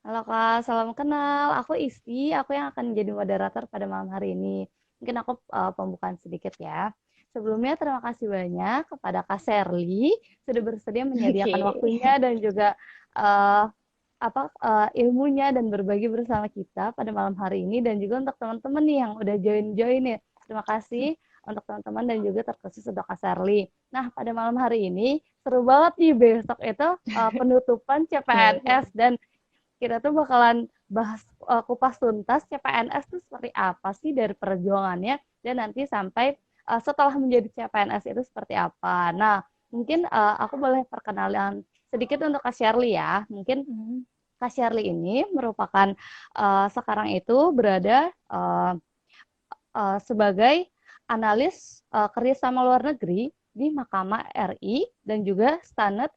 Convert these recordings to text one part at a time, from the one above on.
Halo Kak, salam kenal. Aku Isti, aku yang akan jadi moderator pada malam hari ini. Mungkin aku pembukaan sedikit ya. Sebelumnya terima kasih banyak kepada Kak Serly sudah bersedia menyediakan Oke. waktunya dan juga eh, ilmunya dan berbagi bersama kita pada malam hari ini dan juga untuk teman-teman nih yang udah join-join nih. Terima kasih untuk teman-teman dan juga terkhusus untuk Kak Serly. Nah, pada malam hari ini seru banget nih besok itu penutupan CPNS dan kita tuh bakalan bahas kupas tuntas CPNS tuh seperti apa sih dari perjuangannya dan nanti sampai setelah menjadi CPNS itu seperti apa. Nah, mungkin aku boleh perkenalan sedikit untuk Kak Shirley ya. Mungkin Hmm. Kak Shirley ini merupakan sekarang itu berada sebagai analis kerjasama luar negeri di Mahkamah RI dan juga Standard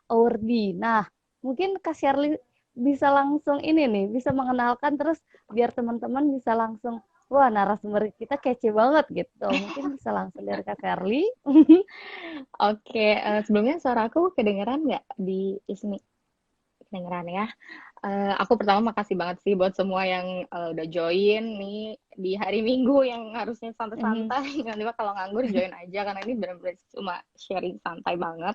Awardee. Nah, mungkin Kak Shirley bisa langsung ini nih, bisa mengenalkan terus biar teman-teman bisa langsung, wah narasumber kita kece banget gitu. Mungkin bisa langsung dari Kak Shirley. Oke, sebelumnya suara aku kedengeran nggak di Ismi? Kedengeran ya. Aku pertama makasih banget sih buat semua yang udah join nih di hari Minggu yang harusnya santai-santai. Tiba-tiba kalau nganggur join aja karena ini benar-benar cuma sharing santai banget.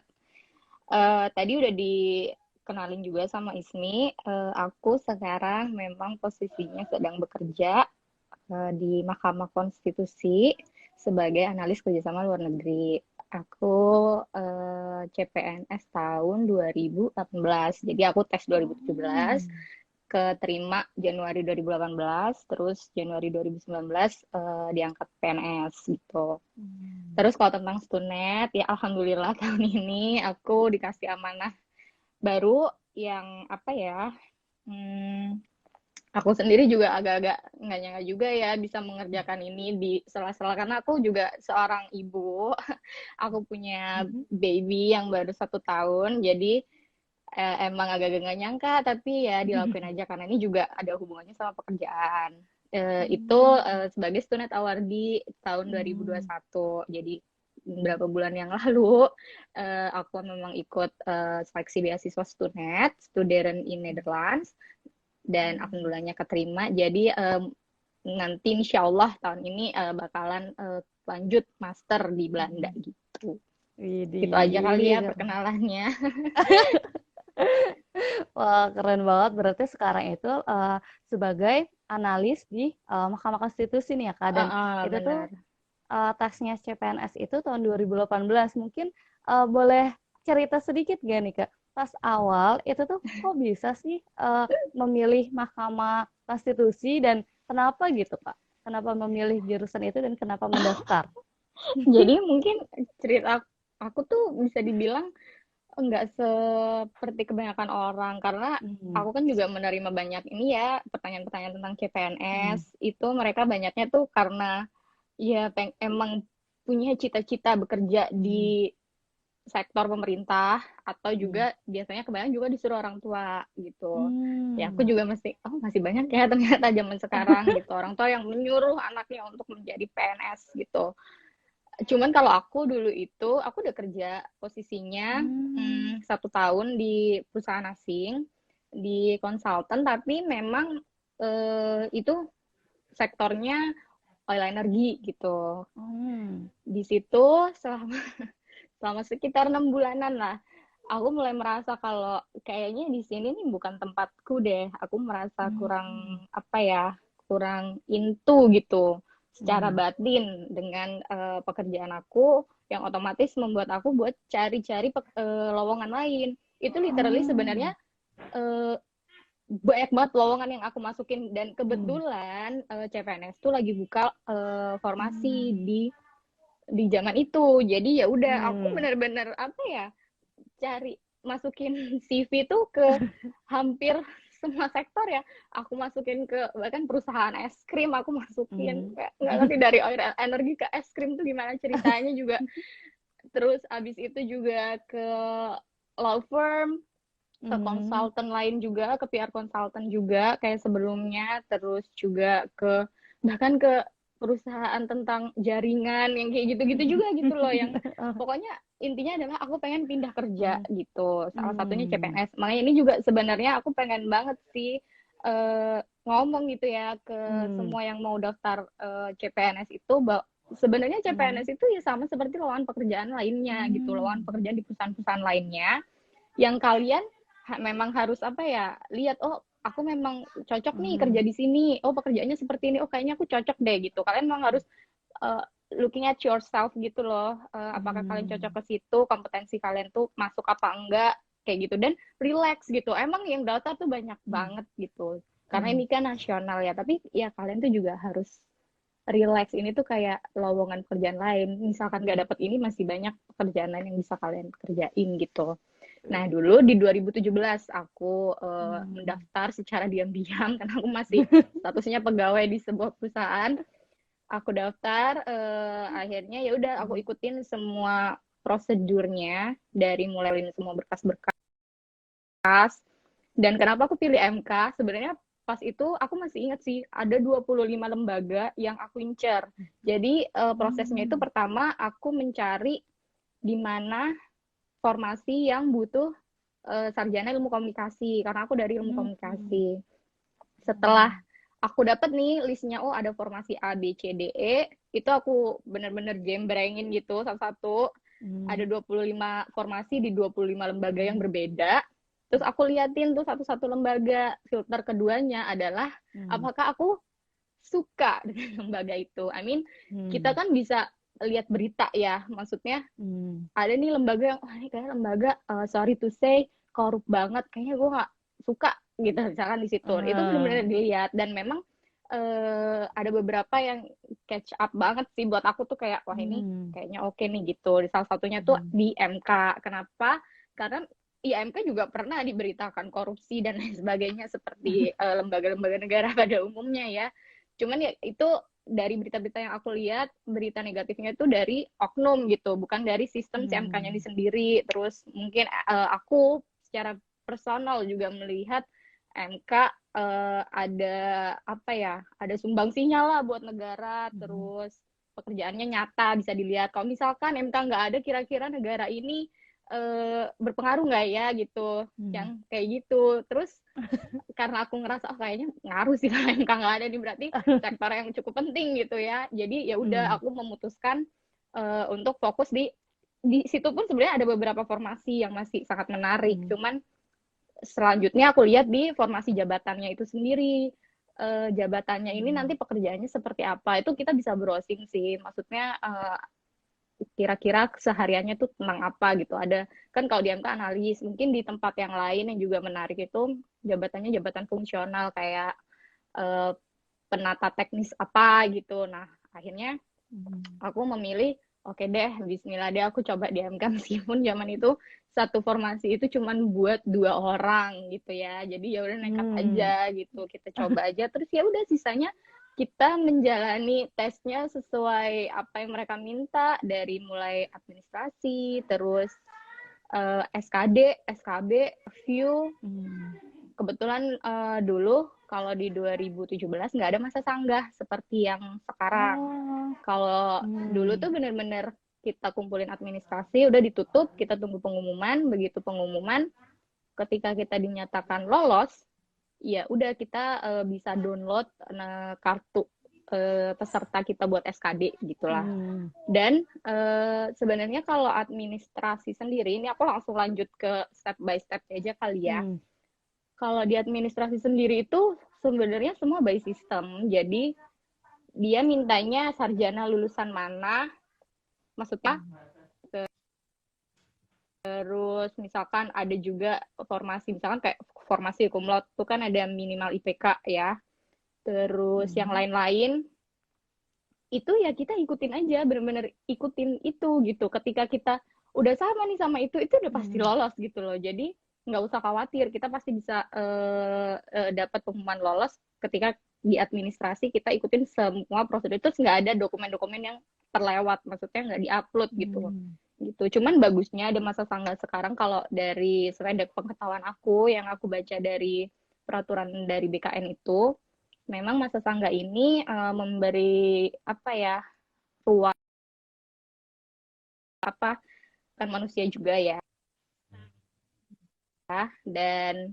Tadi udah dikenalin juga sama Ismi. Aku sekarang memang posisinya sedang bekerja di Mahkamah Konstitusi sebagai analis kerjasama luar negeri. Aku CPNS tahun 2018. Jadi aku tes 2017, keterima Januari 2018, terus Januari 2019 diangkat PNS gitu. Terus kalau tentang Stunet, ya alhamdulillah tahun ini aku dikasih amanah baru yang apa ya? Hmm, aku sendiri juga agak-agak nggak nyangka juga ya bisa mengerjakan ini di sela-sela karena aku juga seorang ibu. Aku punya baby yang baru 1 tahun, jadi emang agak-agak nggak nyangka, tapi ya dilakuin aja karena ini juga ada hubungannya sama pekerjaan. Itu sebagai student awardee tahun 2021. Jadi beberapa bulan yang lalu aku memang ikut seleksi beasiswa student in Netherlands, dan alhamdulillahnya keterima. Jadi nanti insya Allah tahun ini bakalan lanjut master di Belanda gitu. Gitu aja kali ya Widih, perkenalannya. wah, keren banget. Berarti sekarang itu sebagai analis di Mahkamah Konstitusi nih ya, Kak. Dan itu tuh Benar. tesnya CPNS itu tahun 2018. Mungkin boleh cerita sedikit gak nih, Kak? Pas awal itu tuh kok bisa sih memilih Mahkamah Konstitusi dan kenapa gitu, Kak? Kenapa memilih jurusan itu dan kenapa mendaftar? Jadi mungkin cerita aku tuh bisa dibilang enggak seperti kebanyakan orang karena Hmm. aku kan juga menerima banyak ini ya pertanyaan-pertanyaan tentang Hmm. CPNS. Itu mereka banyaknya tuh karena ya emang punya cita-cita bekerja Hmm. di sektor pemerintah, atau Hmm. juga biasanya kebanyakan juga disuruh orang tua gitu. Ya aku Hmm. juga masih, oh masih banyak ya ternyata zaman sekarang gitu orang tua yang menyuruh anaknya untuk menjadi PNS gitu. Cuman kalau aku dulu itu aku udah kerja posisinya Hmm. 1 tahun di perusahaan asing di konsultan, tapi memang itu sektornya oil energi gitu. Hmm. Di situ selama selama sekitar 6 bulanan lah, aku mulai merasa kalau kayaknya di sini nih bukan tempatku deh. Aku merasa kurang Hmm. apa ya, kurang into gitu secara Hmm. batin dengan pekerjaan aku, yang otomatis membuat aku buat cari-cari lowongan lain. Itu literally Hmm. sebenarnya uh, banyak banget lowongan yang aku masukin, dan Hmm. kebetulan CPNS tuh lagi buka formasi Hmm. di zaman itu. Jadi ya udah aku Hmm. benar-benar apa ya, cari masukin CV tuh ke hampir semua sektor ya. Aku masukin ke bahkan perusahaan es krim, aku masukin Hmm. nggak ngerti dari oil energi ke es krim tuh gimana ceritanya juga. Terus abis itu juga ke law firm, ke Hmm. konsultan lain juga, ke PR konsultan juga kayak sebelumnya, terus juga ke bahkan ke perusahaan tentang jaringan yang kayak gitu-gitu juga gitu loh, yang pokoknya intinya adalah aku pengen pindah kerja Hmm. gitu. Salah satunya Hmm. CPNS. Makanya ini juga sebenarnya aku pengen banget sih ngomong gitu ya ke Hmm. semua yang mau daftar CPNS itu, sebenarnya Hmm. CPNS itu ya sama seperti lowongan pekerjaan lainnya gitu, lowongan Hmm. pekerjaan di perusahaan-perusahaan lainnya yang kalian memang harus apa ya, lihat, oh aku memang cocok nih kerja Hmm. di sini, oh pekerjaannya seperti ini, oh kayaknya aku cocok deh gitu. Kalian memang harus uh, looking at yourself gitu loh, apakah kalian cocok Hmm. ke situ, kompetensi kalian tuh masuk apa enggak, kayak gitu. Dan relax gitu, emang yang daftar tuh banyak Hmm. banget gitu, karena Hmm. ini kan nasional ya, tapi ya kalian tuh juga harus relax. Ini tuh kayak lowongan pekerjaan lain, misalkan nggak dapet ini masih banyak pekerjaan lain yang bisa kalian kerjain gitu. Nah, dulu di 2017 aku Hmm. mendaftar secara diam-diam karena aku masih statusnya pegawai di sebuah perusahaan. Aku daftar, akhirnya ya udah aku Hmm. ikutin semua prosedurnya dari mulai semua berkas-berkas. Dan kenapa aku pilih MK? Sebenarnya pas itu aku masih ingat sih ada 25 lembaga yang aku incer. Jadi prosesnya itu Hmm. pertama aku mencari di mana formasi yang butuh sarjana ilmu komunikasi karena aku dari ilmu Hmm. komunikasi. Setelah aku dapat nih listnya, oh ada formasi A B C D E, itu aku bener-bener jembrengin gitu satu-satu. Ada Hmm. 25 formasi di 25 lembaga yang Hmm. berbeda. Terus aku liatin tuh satu-satu lembaga. Filter keduanya adalah Hmm. apakah aku suka dengan lembaga itu. I mean, kita Hmm. kan bisa lihat berita ya, maksudnya Hmm. ada nih lembaga yang, oh ini kayak lembaga, sorry to say, korup banget, kayaknya gue nggak suka gitu, misalkan di situ. Itu benar-benar dilihat, dan memang ada beberapa yang catch up banget sih buat aku tuh, kayak wah ini Hmm. kayaknya oke nih gitu. Salah satunya tuh Hmm. di MK. Kenapa? Karena IMK juga pernah diberitakan korupsi dan lain sebagainya seperti lembaga-lembaga negara pada umumnya ya. Cuman ya itu dari berita-berita yang aku lihat, berita negatifnya itu dari oknum gitu, bukan dari sistem CMK-nya ini Hmm. sendiri. Terus mungkin aku secara personal juga melihat MK ada apa ya, ada sumbangsinya lah buat negara, Hmm. terus pekerjaannya nyata bisa dilihat. Kalau misalkan MK nggak ada, kira-kira negara ini berpengaruh nggak ya gitu, Hmm. yang kayak gitu. Terus karena aku ngerasa, oh kayaknya ngaruh sih kalau MK nggak ada nih, berarti sektor yang cukup penting gitu ya. Jadi ya udah Hmm. aku memutuskan untuk fokus di situ. Pun sebenarnya ada beberapa formasi yang masih sangat menarik, Hmm. cuman selanjutnya aku lihat di formasi jabatannya itu sendiri. Jabatannya ini nanti Hmm. pekerjaannya seperti apa, itu kita bisa browsing sih, maksudnya kira-kira kesehariannya tuh tentang apa gitu. Ada kan kalau di MK analis, mungkin di tempat yang lain yang juga menarik itu jabatannya jabatan fungsional kayak eh, penata teknis apa gitu. Nah, akhirnya Hmm. aku memilih oke deh, Bismillah deh aku coba di MK, meskipun zaman itu satu formasi itu cuman buat 2 orang gitu ya. Jadi ya udah nekat Hmm. aja gitu, kita coba aja. Terus ya udah sisanya kita menjalani tesnya sesuai apa yang mereka minta, dari mulai administrasi, terus SKD, SKB, review. Hmm. Kebetulan dulu kalau di 2017 nggak ada masa sanggah seperti yang sekarang. Oh. Kalau dulu Hmm. tuh bener-bener kita kumpulin administrasi, udah ditutup, kita tunggu pengumuman. Begitu pengumuman, ketika kita dinyatakan lolos, ya udah kita bisa download kartu peserta kita buat SKD gitulah. Hmm. Dan sebenarnya kalau administrasi sendiri, ini aku langsung lanjut ke step by step aja kali ya. Hmm. Kalau di administrasi sendiri itu sebenarnya semua by system. Jadi dia mintanya sarjana lulusan mana, maksudnya. Terus misalkan ada juga formasi, misalkan kayak formasi cum laude itu kan ada minimal IPK ya. Terus yang Hmm. lain-lain itu ya kita ikutin aja, bener-bener ikutin itu gitu. Ketika kita udah sama nih sama itu udah pasti Hmm. lolos gitu loh. Jadi nggak usah khawatir, kita pasti bisa dapat pengumuman lolos ketika di administrasi kita ikutin semua prosedur. Terus nggak ada dokumen-dokumen yang terlewat, maksudnya nggak diupload gitu. Hmm. Gitu. Cuman bagusnya ada masa sanggah sekarang, kalau dari sependek pengetahuan aku yang aku baca dari peraturan dari BKN itu, memang masa sanggah ini memberi apa ya, ruang apa kan manusia juga ya, dan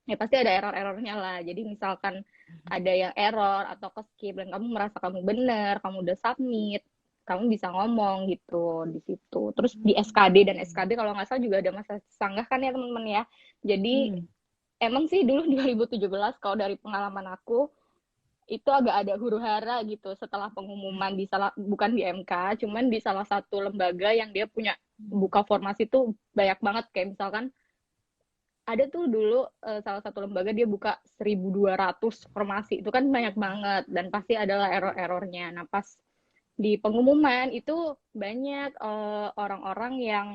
ya pasti ada error-errornya lah. Jadi misalkan ada yang error atau ke skip dan kamu merasa kamu bener, kamu udah submit, kamu bisa ngomong gitu di situ. Terus di SKD dan SKB kalau nggak salah juga ada masa sanggah kan ya teman-teman ya. Jadi emang sih dulu 2017 kalau dari pengalaman aku itu agak ada huru-hara gitu setelah pengumuman di bukan di MK, cuman di salah satu lembaga yang dia punya buka formasi tuh banyak banget, kayak misalkan ada tuh dulu salah satu lembaga dia buka 1.200 formasi, itu kan banyak banget dan pasti adalah error-errornya. Nah pas di pengumuman itu banyak orang-orang yang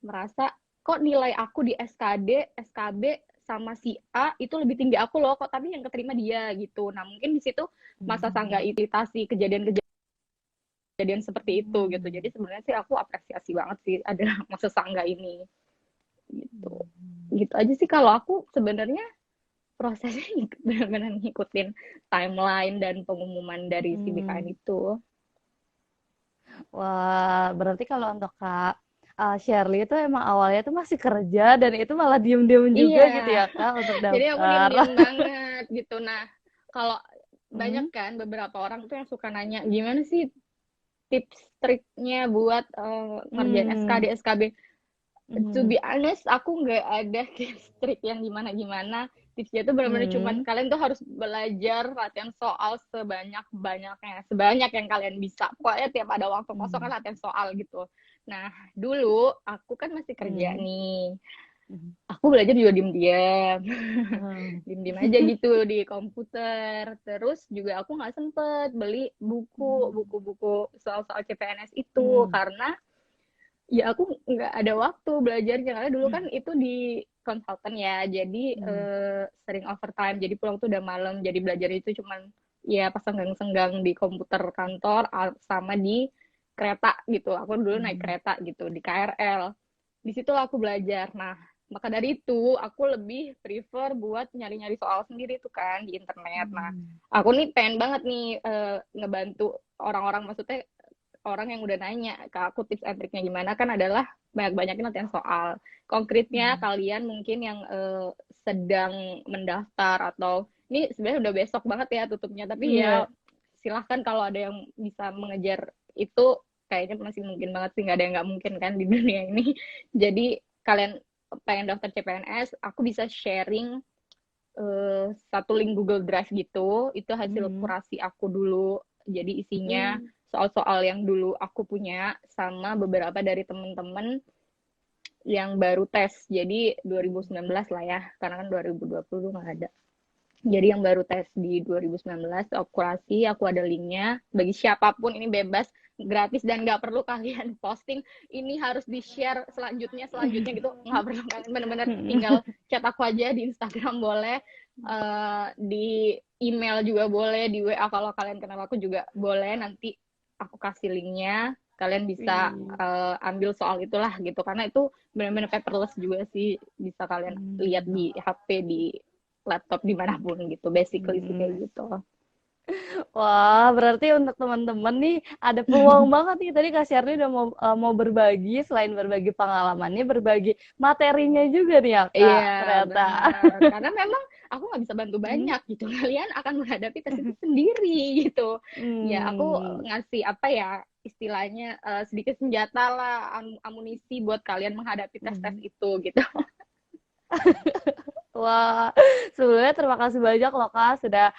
merasa kok nilai aku di SKD, SKB sama si A itu lebih tinggi aku loh, kok tapi yang keterima dia gitu. Nah mungkin di situ masa sanggah iritasi kejadian seperti itu gitu. Jadi sebenarnya sih aku apresiasi banget sih ada masa sanggah ini gitu. Gitu aja sih kalau aku sebenarnya prosesnya benar-benar ngikutin timeline dan pengumuman dari si BKN itu. Wah, berarti kalau untuk Kak Shirley itu emang awalnya tuh masih kerja dan itu malah diem-diem juga Iya, gitu ya Kak untuk jadi aku daftar. diem-diem banget gitu. Nah, kalau banyak Hmm. kan beberapa orang tuh yang suka nanya, gimana sih tips triknya buat ngerjain SKD, Hmm. SKB? To Hmm. be honest, aku nggak ada tips trik yang gimana-gimana. Tipsnya tuh benar-benar cuman Hmm. kalian tuh harus belajar latihan soal sebanyak-banyaknya, sebanyak yang kalian bisa. Pokoknya tiap ada waktu kosong kan latihan soal gitu. Nah, dulu aku kan masih kerja Hmm. nih. Hmm. Aku belajar juga diem-diem. Hmm. Diem-diem aja gitu di komputer. Terus juga aku nggak sempet beli buku-buku soal-soal CPNS itu Hmm. karena ya aku nggak ada waktu belajarnya karena dulu kan itu di konsultan ya, jadi Hmm. sering overtime, jadi pulang tuh udah malam, jadi belajar itu cuman ya pas senggang-senggang di komputer kantor sama di kereta gitu. Aku dulu naik Hmm. kereta gitu di KRL, di situ aku belajar. Nah maka dari itu aku lebih prefer buat nyari-nyari soal sendiri tuh kan di internet. Nah aku nih pengen banget nih ngebantu orang-orang, maksudnya orang yang udah nanya ke aku tips and triknya gimana kan adalah banyak-banyakin latihan soal. Konkretnya kalian mungkin yang sedang mendaftar atau ini sebenarnya udah besok banget ya tutupnya, tapi ya Iya. silahkan kalau ada yang bisa mengejar itu, kayaknya masih mungkin banget sih, nggak ada yang nggak mungkin kan di dunia ini. Jadi kalian pengen daftar CPNS, aku bisa sharing satu link Google Drive gitu, itu hasil Hmm. kurasi aku dulu. Jadi isinya Hmm. soal-soal yang dulu aku punya sama beberapa dari temen-temen yang baru tes. Jadi 2019 lah ya, karena kan 2020 nggak ada. Jadi yang baru tes di 2019, kurasi, aku ada linknya. Bagi siapapun ini bebas, gratis, dan nggak perlu kalian posting. Ini harus di-share selanjutnya gitu. Nggak perlu, kalian bener-bener tinggal chat aku aja di Instagram boleh, di email juga boleh, di WA kalau kalian kenal aku juga boleh. Nanti aku kasih linknya. Kalian bisa Wih. ambil soal itulah gitu. Karena itu bener-bener paperless juga sih. Bisa kalian lihat di HP, di laptop dimanapun gitu, basically sih Hmm. kayak gitu. Wah, berarti untuk teman-teman nih ada peluang banget nih. Tadi Kak Syarni udah mau berbagi, selain berbagi pengalamannya, berbagi materinya juga nih ya Iya Kak, ternyata. benar, karena memang aku nggak bisa bantu Hmm. banyak gitu, kalian akan menghadapi tes itu sendiri gitu. Ya aku Hmm. ngasih apa ya istilahnya, sedikit senjata lah, amunisi buat kalian menghadapi tes-tes Hmm. itu gitu. Wah, sebelumnya terima kasih banyak loh Kak sudah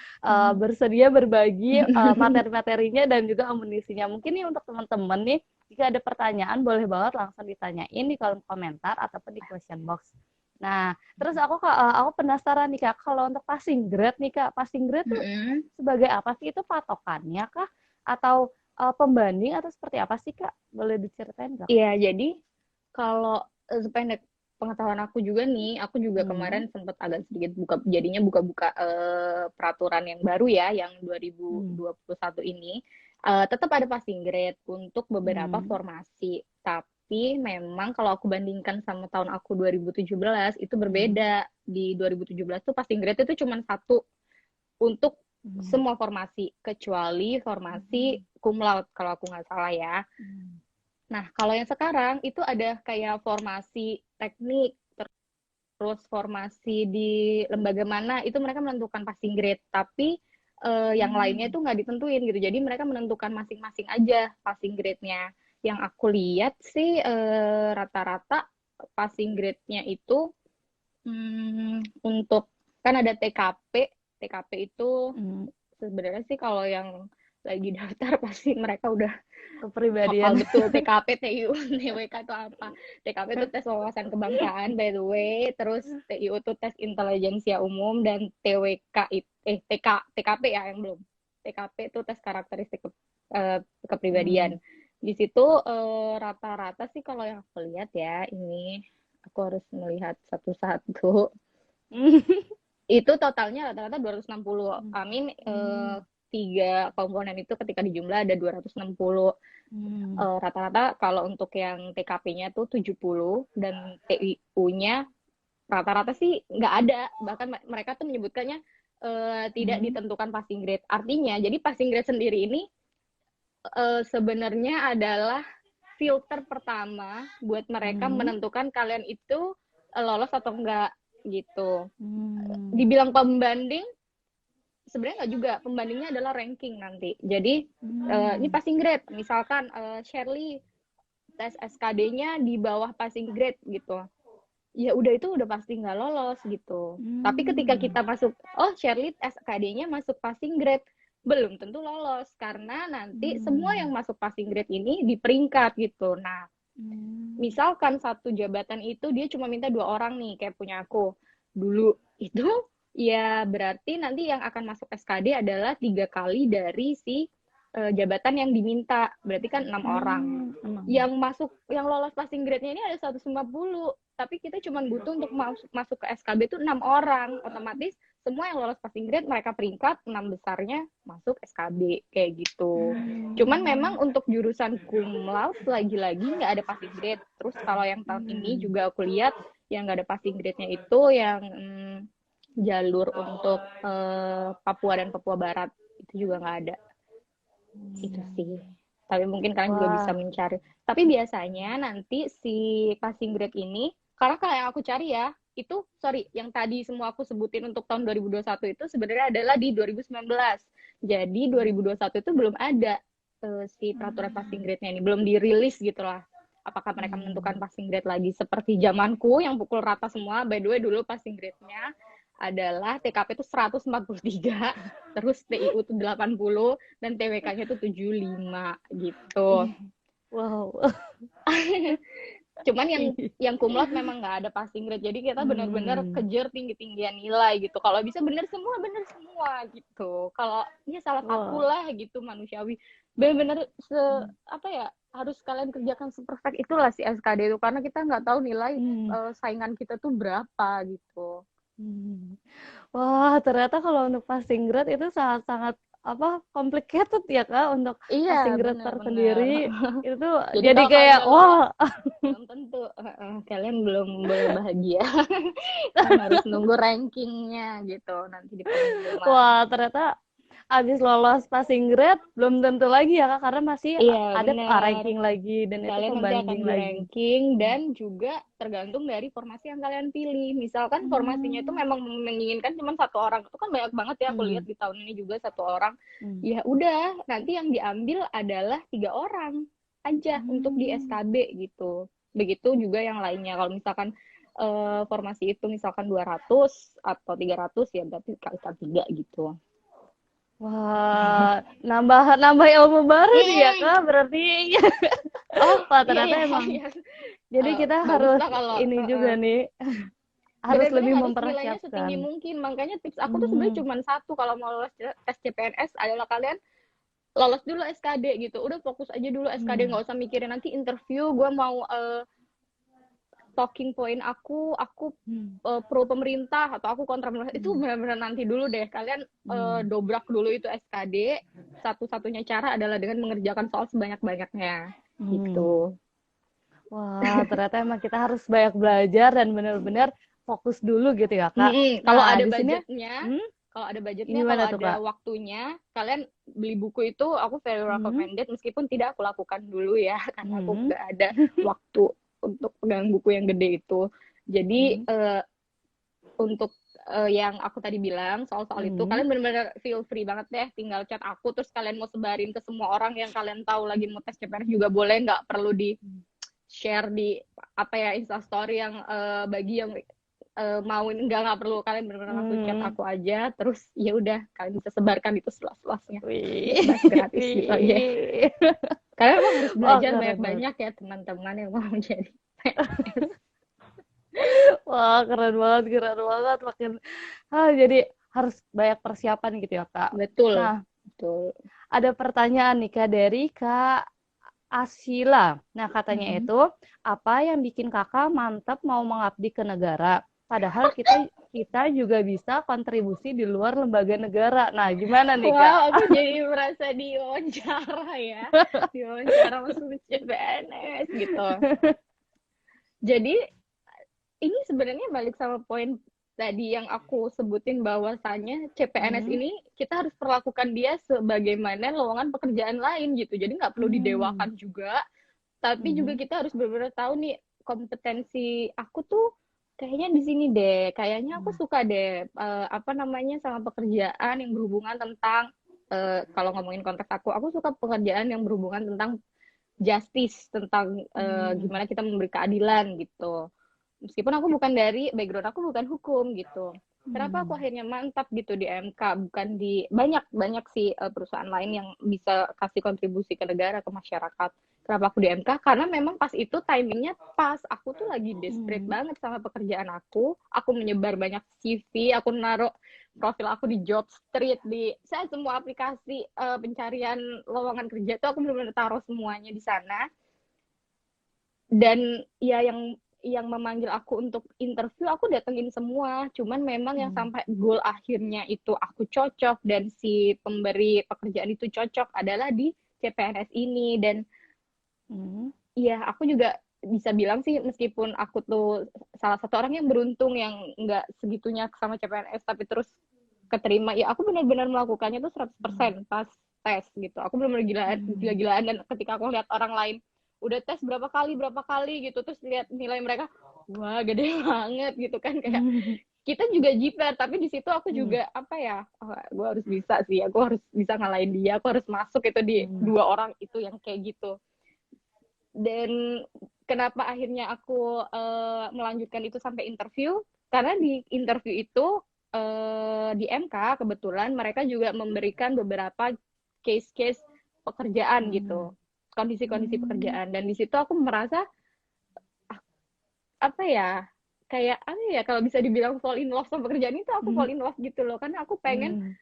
bersedia berbagi materi-materinya dan juga amunisinya. Mungkin nih untuk teman-teman nih, jika ada pertanyaan boleh banget langsung ditanyain di kolom komentar ataupun di question box. Nah, terus aku penasaran nih Kak, kalau untuk passing grade nih Kak, passing grade tuh sebagai apa sih? Itu patokannya kah? Atau pembanding atau seperti apa sih Kak? Boleh diceritain nggak? Iya, jadi kalau sependek pengetahuan aku juga nih, aku juga Hmm. kemarin sempat agak sedikit jadinya buka-buka peraturan yang baru ya, yang Hmm. 2021 ini. Tetap ada passing grade untuk beberapa Hmm. formasi, tapi memang kalau aku bandingkan sama tahun aku 2017 itu Hmm. berbeda. Di 2017 tuh passing grade itu cuma satu untuk Hmm. semua formasi, kecuali formasi cum laude kalau aku nggak salah ya. Hmm. Nah, kalau yang sekarang itu ada kayak formasi teknik, terus formasi di lembaga mana, itu mereka menentukan passing grade. Tapi yang lainnya itu nggak ditentuin gitu. Jadi mereka menentukan masing-masing aja passing grade-nya. Yang aku lihat sih rata-rata passing grade-nya itu untuk kan ada TKP. TKP itu sebenarnya sih kalau yang lagi daftar pasti mereka udah hafal kepribadian. betul TKP, TIU, TWK itu apa. TKP itu tes wawasan kebangsaan by the way, terus TIU itu tes intelijensia umum, dan TKP ya yang belum. TKP itu tes karakteristik kepribadian. Di situ rata-rata sih kalau yang aku lihat ya, ini aku harus melihat satu-satu. Itu totalnya rata-rata 260. Amin tiga komponen itu ketika dijumlah ada 260. Rata-rata kalau untuk yang TKP-nya tuh 70 dan TIU-nya rata-rata sih nggak ada. Bahkan mereka tuh menyebutkannya tidak ditentukan passing grade. Artinya, jadi passing grade sendiri ini sebenarnya adalah filter pertama buat mereka menentukan kalian itu lolos atau enggak gitu. Dibilang pembanding, sebenarnya nggak juga. Pembandingnya adalah ranking nanti. Jadi ini passing grade. Misalkan Shirley tes SKD-nya di bawah passing grade gitu. Ya udah, itu udah pasti nggak lolos gitu. Tapi ketika kita masuk, oh Shirley SKD-nya masuk passing grade, belum tentu lolos karena nanti semua yang masuk passing grade ini di peringkat gitu. Nah, misalkan satu jabatan itu dia cuma minta 2 orang nih, kayak punya aku dulu itu, ya berarti nanti yang akan masuk SKD adalah 3 kali dari si jabatan yang diminta, berarti kan 6 orang. Yang lolos passing grade-nya ini ada 150, tapi kita cuma butuh untuk masuk ke SKB itu 6 orang. Otomatis semua yang lolos passing grade mereka peringkat 6 besarnya masuk SKB kayak gitu. Cuman memang untuk jurusan cum laude lagi-lagi nggak ada passing grade. Terus kalau yang tahun ini juga aku lihat yang nggak ada passing grade-nya itu yang jalur untuk Papua dan Papua Barat itu juga nggak ada. Itu sih. Tapi mungkin kalian juga bisa mencari. Tapi biasanya nanti si passing grade ini, karena kalau yang aku cari ya, itu yang tadi semua aku sebutin untuk tahun 2021 itu sebenarnya adalah di 2019. Jadi 2021 itu belum ada si peraturan passing grade-nya ini, belum dirilis gitu lah. Apakah mereka menentukan passing grade lagi seperti zamanku yang pukul rata semua. By the way, dulu passing grade-nya adalah TKP itu 143, terus TIU itu 80, dan TWK-nya itu 75 gitu. Wow. Cuman yang cum laude memang nggak ada passing grade, jadi kita benar-benar kejar tinggi-tinggian nilai gitu. Kalau bisa benar semua gitu. Kalau ya salah satu lah gitu, manusiawi. Benar-benar apa ya, harus kalian kerjakan seperfect itulah si SKD itu, karena kita nggak tahu nilai saingan kita tuh berapa gitu. Wah, ternyata kalau untuk passing grade itu sangat-sangat complicated ya Kak, untuk passing grade tersendiri. Itu jadi kayak wah, belum tentu kalian belum bahagia. Harus nunggu rankingnya gitu nanti di pengumuman. Wah, ternyata abis lolos passing grade belum tentu lagi ya Kak, karena masih ada ranking lagi dan kalian itu nanti akan pembanding lagi. ranking, dan juga tergantung dari formasi yang kalian pilih. Misalkan formasinya itu memang menginginkan cuma 1 orang, itu kan banyak banget ya, aku lihat di tahun ini juga 1 orang. Ya udah, nanti yang diambil adalah 3 orang aja untuk di SKB gitu. Begitu juga yang lainnya. Kalau misalkan formasi itu misalkan 200 atau 300, ya berarti kali 3 gitu. Wah, nambah ilmu baru nih ya Kak, berarti. Wah, ternyata emang. Jadi kita harus ini juga nih. Harus lebih mempersiapkan. Nilainya setinggi mungkin. Makanya tips aku tuh sebenarnya cuma satu, kalau mau lolos tes CPNS adalah kalian lolos dulu SKD gitu. Udah fokus aja dulu SKD, nggak usah mikirin nanti interview gue mau talking point aku pro pemerintah atau aku kontra pemerintah. Itu benar-benar nanti dulu deh. Kalian dobrak dulu itu SKD. Satu-satunya cara adalah dengan mengerjakan soal sebanyak-banyaknya gitu. Wah, ternyata emang kita harus banyak belajar dan benar-benar fokus dulu gitu ya Kak. Kalau ada budgetnya, Kalau ada budgetnya, Gimana kalau tuh, ada Kak? waktunya, kalian beli buku itu aku very Hmm. recommended, meskipun tidak aku lakukan dulu ya, karena aku Hmm. nggak ada waktu untuk pegang buku yang gede itu. Jadi Hmm. untuk yang aku tadi bilang soal-soal itu, Hmm. kalian benar-benar feel free banget deh, tinggal chat aku, terus kalian mau sebarin ke semua orang yang kalian tahu lagi mau tes CPNS juga boleh, nggak perlu di share di apa ya, Instastory yang bagi yang mau, nggak perlu, kalian benar-benar langsung chat Hmm. aku aja, terus ya udah kalian bisa sebarkan itu seluas-luasnya, Wih. bebas, gratis gitu aja. Wih. Kalian emang harus Wah, belajar keren banget. banyak-banyak ya teman-teman yang mau jadi PNS. Wah, keren banget. Makin, jadi harus banyak persiapan gitu ya, Kak. Betul, Nah, betul. ada pertanyaan nih, Kak, dari Kak Asila. Nah, katanya Hmm. itu, apa yang bikin Kakak mantap mau mengabdi ke negara? Padahal kita kita juga bisa kontribusi di luar lembaga negara. Nah, gimana nih, Kak? Wow, aku jadi merasa diwawancara ya, diwawancara masuk CPNS gitu. Jadi ini sebenarnya balik sama poin tadi yang aku sebutin, bahwasannya CPNS Hmm. ini kita harus perlakukan dia sebagaimana lowongan pekerjaan lain gitu. Jadi nggak perlu Hmm. didewakan juga, tapi juga Hmm. kita harus benar-benar tahu nih kompetensi aku tuh kayaknya di sini deh. Kayaknya aku suka deh apa namanya, sama pekerjaan yang berhubungan tentang kalau ngomongin konteks aku suka pekerjaan yang berhubungan tentang justice, tentang Hmm. gimana kita memberi keadilan gitu. Meskipun aku bukan dari background, aku bukan hukum gitu. Kenapa aku Hmm. akhirnya mantap gitu di MK, bukan di banyak banyak sih perusahaan lain yang bisa kasih kontribusi ke negara, ke masyarakat. Kenapa aku di MK? Karena memang pas itu timingnya pas, aku tuh lagi desperate Hmm. banget sama pekerjaan aku menyebar banyak CV, aku naruh profil aku di job street, di saya semua aplikasi pencarian lowongan kerja tuh aku benar-benar taruh semuanya di sana. Dan ya yang memanggil aku untuk interview aku datengin semua, cuman memang yang Hmm. sampai goal akhirnya itu aku cocok dan si pemberi pekerjaan itu cocok adalah di CPNS ini. Dan Hmm. ya aku juga bisa bilang sih, meskipun aku tuh salah satu orang yang beruntung yang nggak segitunya sama CPNS tapi terus keterima, ya aku benar-benar melakukannya tuh 100% pas tes gitu. Aku benar-benar Hmm. gila-gilaan, dan ketika aku lihat orang lain udah tes berapa kali gitu, terus lihat nilai mereka, wah gede banget gitu kan, kayak Hmm. kita juga jiper, tapi di situ aku Hmm. juga apa ya, oh, gue harus bisa sih, aku harus bisa ngalahin dia, aku harus masuk itu di Hmm. dua orang itu yang kayak gitu. Dan kenapa akhirnya aku melanjutkan itu sampai interview, karena di interview itu di MK kebetulan mereka juga memberikan beberapa case-case pekerjaan Hmm. gitu, kondisi-kondisi Hmm. pekerjaan, dan di situ aku merasa apa ya, kayak apa ya, kalau bisa dibilang fall in love sama pekerjaan itu, aku Hmm. fall in love gitu loh, karena aku pengen Hmm.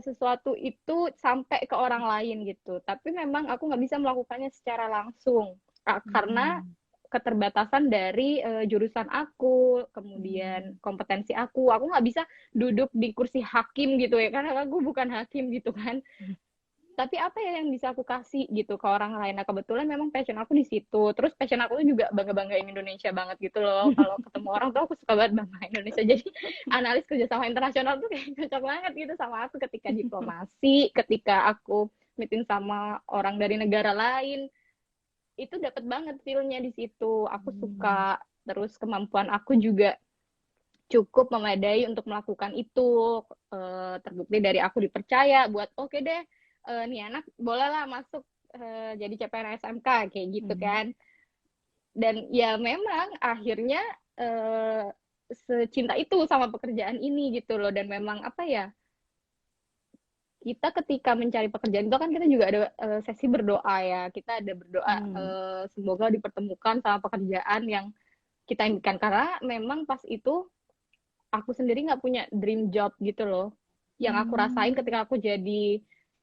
sesuatu itu sampai ke orang lain gitu. Tapi memang aku nggak bisa melakukannya secara langsung karena Hmm. keterbatasan dari jurusan aku, kemudian Hmm. kompetensi aku nggak bisa duduk di kursi hakim gitu ya, karena aku bukan hakim gitu kan. Tapi apa ya yang bisa aku kasih gitu ke orang lain. Nah kebetulan memang passion aku di situ, terus passion aku juga bangga-banggain Indonesia banget gitu loh, kalau ketemu orang tuh aku suka banget bangga Indonesia. Jadi analis kerjasama internasional tuh kayak cocok banget gitu sama aku, ketika diplomasi, ketika aku meeting sama orang dari negara lain, itu dapat banget feelnya di situ. Aku Hmm. suka, terus kemampuan aku juga cukup memadai untuk melakukan itu. Terbukti dari aku dipercaya buat oke deh, nih anak bolehlah masuk jadi CPNS SMK kayak gitu Hmm. kan. Dan ya memang akhirnya eh, secinta itu sama pekerjaan ini gitu loh. Dan memang apa ya, kita ketika mencari pekerjaan itu kan kita juga ada sesi berdoa ya, kita ada berdoa Hmm. semoga dipertemukan sama pekerjaan yang kita inginkan, karena memang pas itu aku sendiri nggak punya dream job gitu loh. Yang aku rasain Hmm. ketika aku jadi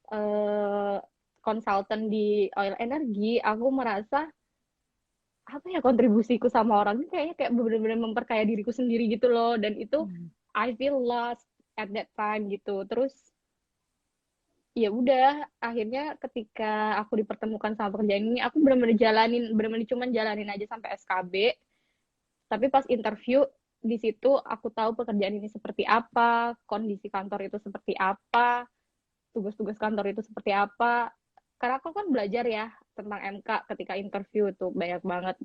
eh, konsultan di oil energy, aku merasa apa ya, kontribusiku sama orang ini kayaknya kayak benar-benar memperkaya diriku sendiri gitu loh. Dan itu Hmm. I feel lost at that time gitu. Terus ya udah, akhirnya ketika aku dipertemukan sama pekerjaan ini, aku benar-benar jalanin, benar-benar cuman jalanin aja sampai SKB. Tapi pas interview di situ aku tahu pekerjaan ini seperti apa, kondisi kantor itu seperti apa, tugas-tugas kantor itu seperti apa. Karena aku kan belajar ya tentang MK ketika interview tuh banyak banget.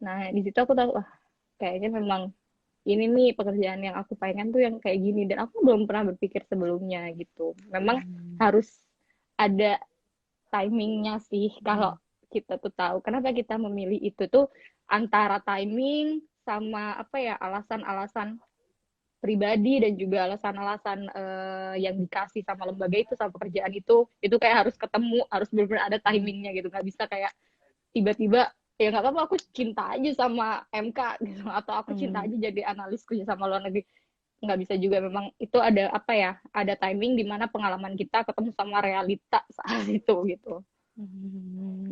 Nah, di situ aku tahu, wah, kayaknya memang ini nih pekerjaan yang aku pengen tuh yang kayak gini. Dan aku belum pernah berpikir sebelumnya gitu. Memang harus ada timingnya sih kalau kita tuh tahu. Kenapa kita memilih itu tuh antara timing sama apa ya alasan-alasan pribadi dan juga alasan-alasan yang dikasih sama lembaga itu sama pekerjaan itu kayak harus ketemu, harus benar-benar ada timingnya gitu, nggak bisa kayak tiba-tiba ya nggak apa-apa aku cinta aja sama MK gitu atau aku cinta aja jadi analis kerja sama luar negeri, nggak bisa juga. Memang itu ada apa ya, ada timing di mana pengalaman kita ketemu sama realita saat itu gitu.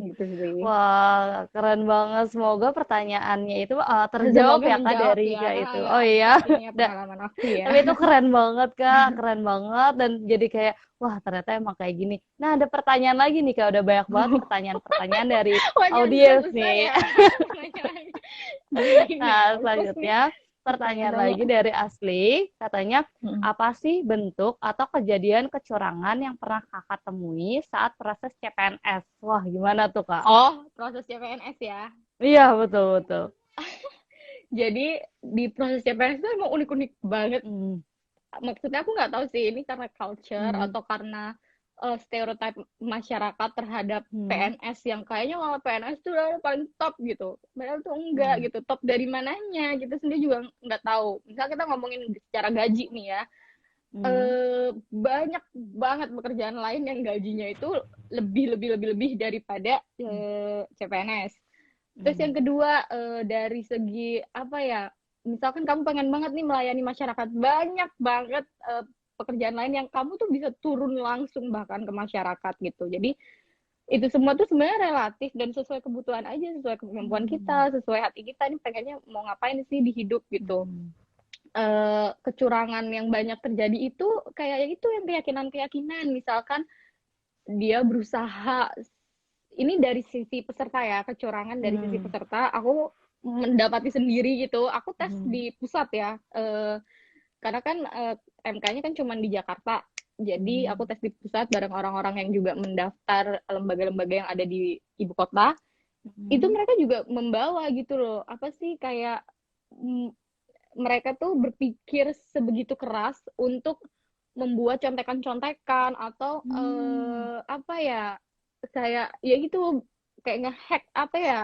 Gitu sih. Wah, keren banget. Semoga pertanyaannya itu terjawab Semoga ya Kak menjawab dari ya, Kak karena itu. agak Oh iya. absurd ini ya pengalaman aku ya. Tapi itu keren banget Kak, keren banget dan jadi kayak wah ternyata emang kayak gini. Nah ada pertanyaan lagi nih Kak, udah banyak banget pertanyaan-pertanyaan dari Wah, jangan audiens susah-susah nih. ya. Gila ini Nah mampus nih. selanjutnya pertanyaan Tanya-tanya. lagi dari Asli, katanya apa sih bentuk atau kejadian kecurangan yang pernah Kakak temui saat proses CPNS? Wah gimana tuh Kak? Oh, proses CPNS ya. Iya betul betul. Jadi di proses CPNS itu emang unik-unik banget. Hmm. Maksudnya aku nggak tahu sih ini karena culture Hmm. atau karena stereotip masyarakat terhadap Hmm. PNS yang kayaknya kalau PNS itu udah paling top gitu. Padahal tuh enggak Hmm. gitu. Top dari mananya kita sendiri juga nggak tahu. Misal kita ngomongin secara gaji nih ya, Hmm. banyak banget pekerjaan lain yang gajinya itu lebih daripada CPNS. Terus Hmm. yang kedua dari segi apa ya, misalkan kamu pengen banget nih melayani masyarakat, banyak banget pekerjaan lain yang kamu tuh bisa turun langsung bahkan ke masyarakat gitu. Jadi itu semua tuh sebenarnya relatif dan sesuai kebutuhan aja, sesuai kemampuan Hmm. kita, sesuai hati kita nih pengennya mau ngapain sih di hidup gitu. Hmm. Kecurangan yang banyak terjadi itu kayak itu yang keyakinan-keyakinan, misalkan dia berusaha, ini dari sisi peserta ya, kecurangan dari sisi Hmm. peserta aku mendapati sendiri gitu. Aku tes Hmm. di pusat ya, karena kan MK-nya kan cuma di Jakarta, jadi aku Hmm. tes di pusat bareng orang-orang yang juga mendaftar lembaga-lembaga yang ada di ibu kota. Itu Hmm. mereka juga membawa gitu loh, apa sih kayak mereka tuh berpikir sebegitu keras untuk membuat contekan-contekan atau Hmm. apa ya, kayak ya gitu, kayak ngehack apa ya,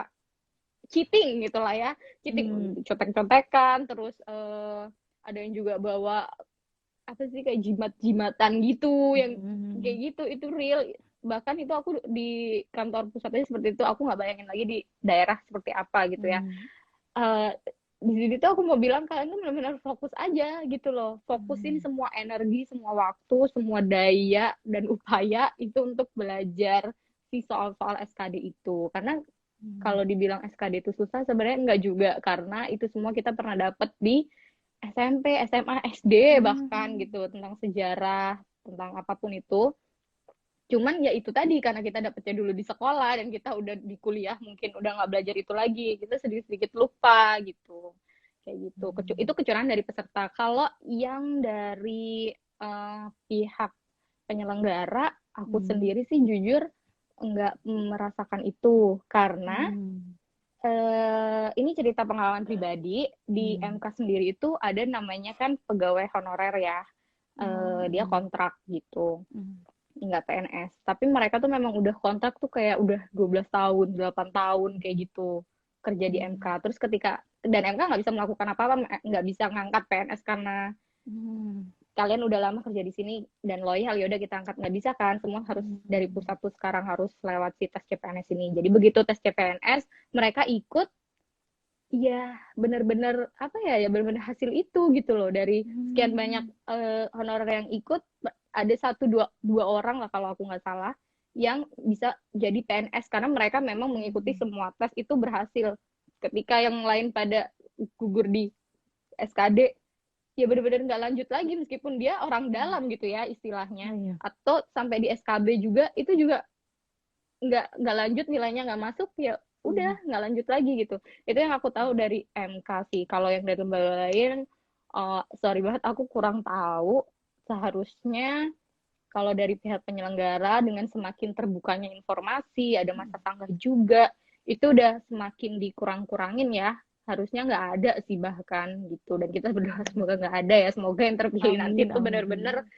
cheating gitulah ya, Hmm. cheating, contek-contekan. Terus ada yang juga bawa apa sih kayak jimat-jimatan gitu yang Hmm. kayak gitu, itu real. Bahkan itu aku di kantor pusatnya seperti itu, aku nggak bayangin lagi di daerah seperti apa gitu ya. Hmm. uh, di sini tuh aku mau bilang kalian tuh benar-benar fokus aja gitu loh, fokusin Hmm. semua energi, semua waktu, semua daya dan upaya itu untuk belajar si soal-soal SKD itu. Karena Hmm. kalau dibilang SKD itu susah sebenarnya enggak juga, karena itu semua kita pernah dapet di SMP, SMA, SD bahkan Hmm. gitu, tentang sejarah, tentang apapun itu. Cuman ya itu tadi, karena kita dapetnya dulu di sekolah dan kita udah di kuliah mungkin udah nggak belajar itu lagi, kita sedikit-sedikit lupa gitu. Kayak gitu. Itu kecurangan dari peserta. Kalau yang dari pihak penyelenggara, aku Hmm. sendiri sih jujur nggak merasakan itu, karena Hmm. ini cerita pengalaman pribadi. Di Hmm. MK sendiri itu ada namanya kan pegawai honorer ya, dia Hmm. kontrak gitu, Hmm. nggak PNS. Tapi mereka tuh memang udah kontrak tuh kayak udah 12 tahun, 8 tahun kayak gitu kerja di MK. Hmm. Terus ketika, dan MK nggak bisa melakukan apa-apa, nggak bisa ngangkat PNS karena Hmm. kalian udah lama kerja di sini dan loyal, ya udah kita angkat, nggak bisa kan, semua harus dari Hmm. pusat tuh sekarang harus lewat si tes CPNS ini. Jadi begitu tes CPNS mereka ikut, ya benar-benar apa ya, ya benar-benar hasil itu gitu loh, dari sekian banyak Hmm. honorer yang ikut ada satu dua dua orang lah kalau aku nggak salah yang bisa jadi PNS karena mereka memang mengikuti Hmm. semua tes itu berhasil. Ketika yang lain pada gugur di SKD, ya benar-benar nggak lanjut lagi meskipun dia orang Hmm. dalam gitu ya Oh, istilahnya, iya. atau sampai di SKB juga itu juga nggak lanjut, nilainya nggak masuk, ya udah nggak lanjut lagi gitu. Itu yang aku tahu dari MK sih. Kalau yang dari lembaga lain, sorry banget aku kurang tahu. Seharusnya kalau dari pihak penyelenggara dengan semakin terbukanya informasi, ada masa tanggal juga, itu udah semakin dikurang-kurangin ya. Harusnya nggak ada sih bahkan gitu. Dan kita berdoa semoga nggak ada ya. Semoga yang terpilih nanti Amin, itu benar-benar amin.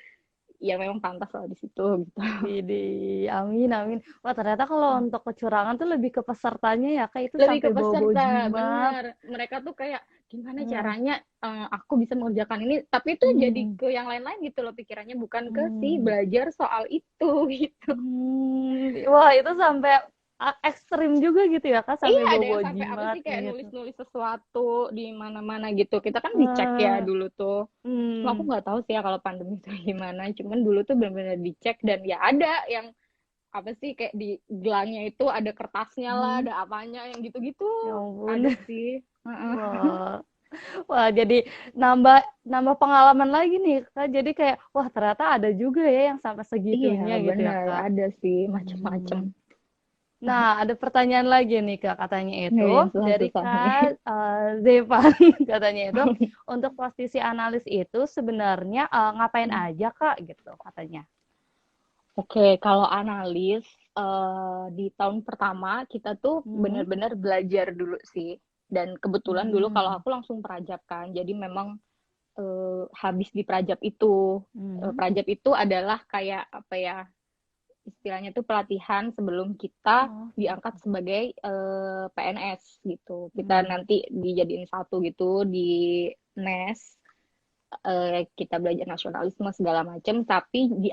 ya memang pantas lah di situ gitu. Widih, amin, amin. Wah, ternyata kalau untuk kecurangan tuh lebih ke pesertanya ya, Kak, itu Lebih sampai ke bawa-bawa peserta, jimat. bener. Mereka tuh kayak gimana Hmm, caranya aku bisa mengerjakan ini, tapi itu jadi hmm, ke yang lain-lain gitu loh pikirannya, bukan ke si hmm, belajar soal itu gitu. Wah, itu sampai ekstrim juga gitu ya, Kak, Iya, sampai ada yang bawa-bawa sampai apa jimat sih kayak kayak gitu. nulis-nulis sesuatu di mana-mana gitu. Kita kan dicek ya Eh, dulu tuh. Cuma aku hmm, nggak tahu sih ya kalau pandemi itu gimana. Cuman dulu tuh benar-benar dicek dan ya ada yang apa sih kayak di gelangnya itu ada kertasnya lah, hmm, ada apanya yang gitu-gitu. ya ampun. Ada sih. Wah, wah, jadi nambah nambah pengalaman lagi nih, Kak. Jadi kayak, wah ternyata ada juga ya yang sampai Iya, segitunya gitu ya, bener. Kak. Ada sih macem-macem. Hmm. Nah, ada pertanyaan lagi nih Kak, katanya Nah, itu yang dari susah-susah nih. Kak Zevan katanya itu untuk posisi analis itu sebenarnya ngapain aja Kak gitu katanya. Oke, kalau analis di tahun pertama kita tuh Hmm. bener-bener belajar dulu sih. Dan kebetulan dulu kalau Hmm. aku langsung perajab kan, jadi memang habis di perajab itu. Hmm. Perajab itu adalah kayak apa ya, istilahnya tuh pelatihan sebelum kita Oh, diangkat gitu. sebagai PNS gitu. Kita Hmm. nanti dijadiin satu gitu di NES, kita belajar nasionalisme segala macam, tapi di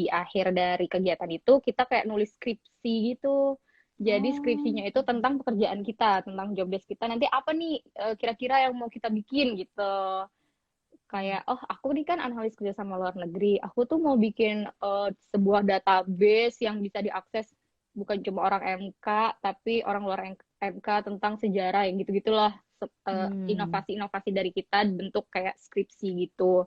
akhir dari kegiatan itu kita kayak nulis skripsi gitu. Jadi Oh. skripsinya itu tentang pekerjaan kita, tentang job desk kita nanti apa nih kira-kira yang mau kita bikin gitu. Hmm. Kayak, oh aku nih kan analis kerja sama luar negeri, aku tuh mau bikin sebuah database yang bisa diakses bukan cuma orang MK, tapi orang luar MK tentang sejarah yang gitu-gitulah. Hmm. Inovasi-inovasi dari kita bentuk kayak skripsi gitu.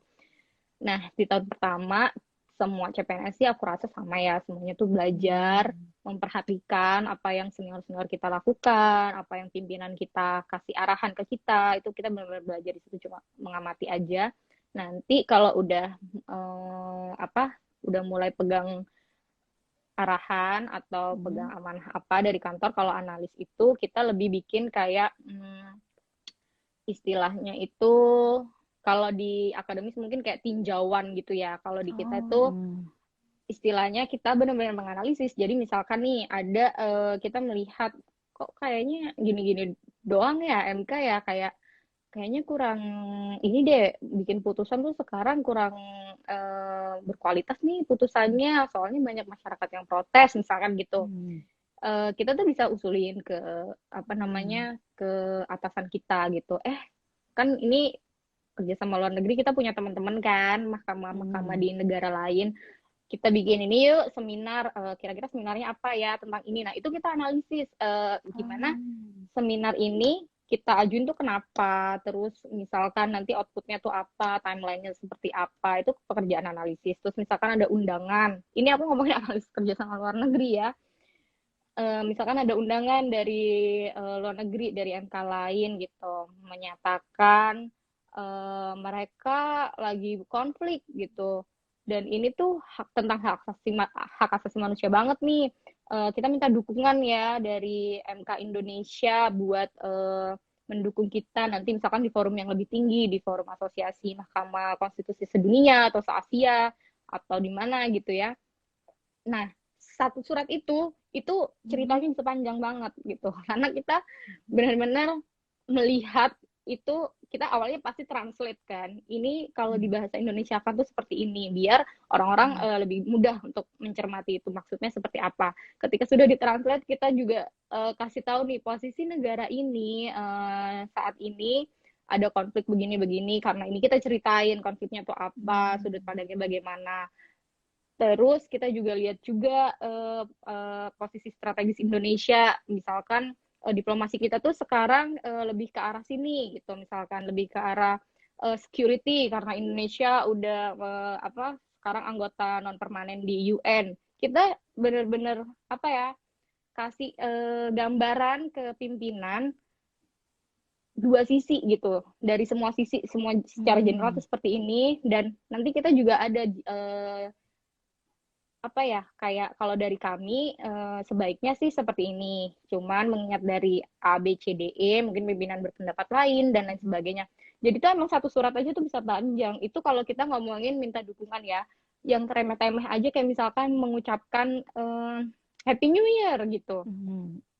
Nah, di tahun pertama, semua CPNS sih aku rasa sama ya, semuanya tuh belajar, Hmm. memperhatikan apa yang senior-senior kita lakukan, apa yang pimpinan kita kasih arahan ke kita, itu kita benar-benar belajar di situ, cuma mengamati aja. Nanti kalau udah udah mulai pegang arahan atau pegang Hmm. amanah apa dari kantor, kalau analis itu kita lebih bikin kayak istilahnya itu kalau di akademis mungkin kayak tinjauan gitu ya. Kalau di kita Oh. itu Hmm. istilahnya kita benar-benar menganalisis. Jadi misalkan nih ada kita melihat kok kayaknya gini-gini doang ya MK ya kayaknya kurang ini deh bikin putusan tuh sekarang kurang berkualitas nih putusannya soalnya banyak masyarakat yang protes misalkan gitu. Hmm. Kita tuh bisa usulin ke apa Hmm. namanya ke atasan kita gitu. Kan ini kerja sama luar negeri kita punya teman-teman kan mahkamah-mahkamah Hmm. di negara lain kita bikin ini yuk seminar kira-kira seminarnya apa ya tentang ini nah itu kita analisis gimana Oh. seminar ini kita ajuin tuh kenapa terus misalkan nanti outputnya tuh apa timelinenya seperti apa itu pekerjaan analisis terus misalkan ada undangan ini aku ngomongin analis kerja sama luar negeri ya misalkan ada undangan dari luar negeri dari MK lain gitu menyatakan mereka lagi konflik gitu dan ini tuh tentang hak asasi manusia banget nih kita minta dukungan ya dari MK Indonesia buat mendukung kita nanti misalkan di forum yang lebih tinggi di forum asosiasi Mahkamah Konstitusi Sedunia atau se Asia atau di mana gitu ya. Nah, satu surat itu Hmm. ceritanya bisa panjang banget gitu. Karena kita benar-benar melihat itu kita awalnya pasti translate kan. Ini kalau di Hmm. bahasa Indonesia kan tuh seperti ini biar orang-orang Hmm. lebih mudah untuk mencermati itu maksudnya seperti apa. Ketika sudah ditranslate kita juga kasih tahu nih posisi negara ini saat ini ada konflik begini-begini karena ini kita ceritain konfliknya tuh apa, sudut Hmm. pandangnya bagaimana. Terus kita juga lihat juga posisi strategis Indonesia, misalkan diplomasi kita tuh sekarang lebih ke arah sini gitu, misalkan lebih ke arah security karena Indonesia udah sekarang anggota non permanen di UN. Kita benar-benar apa ya kasih gambaran ke pimpinan dua sisi gitu, dari semua sisi, semua secara general tuh seperti ini. Dan nanti kita juga ada apa ya, kayak kalau dari kami sebaiknya sih seperti ini, cuman mengingat dari A B C D E mungkin pimpinan berpendapat lain dan lain sebagainya. Jadi tuh emang satu surat aja tuh bisa panjang. Itu kalau kita ngomongin minta dukungan ya, yang remeh-temeh aja kayak misalkan mengucapkan Happy New Year gitu,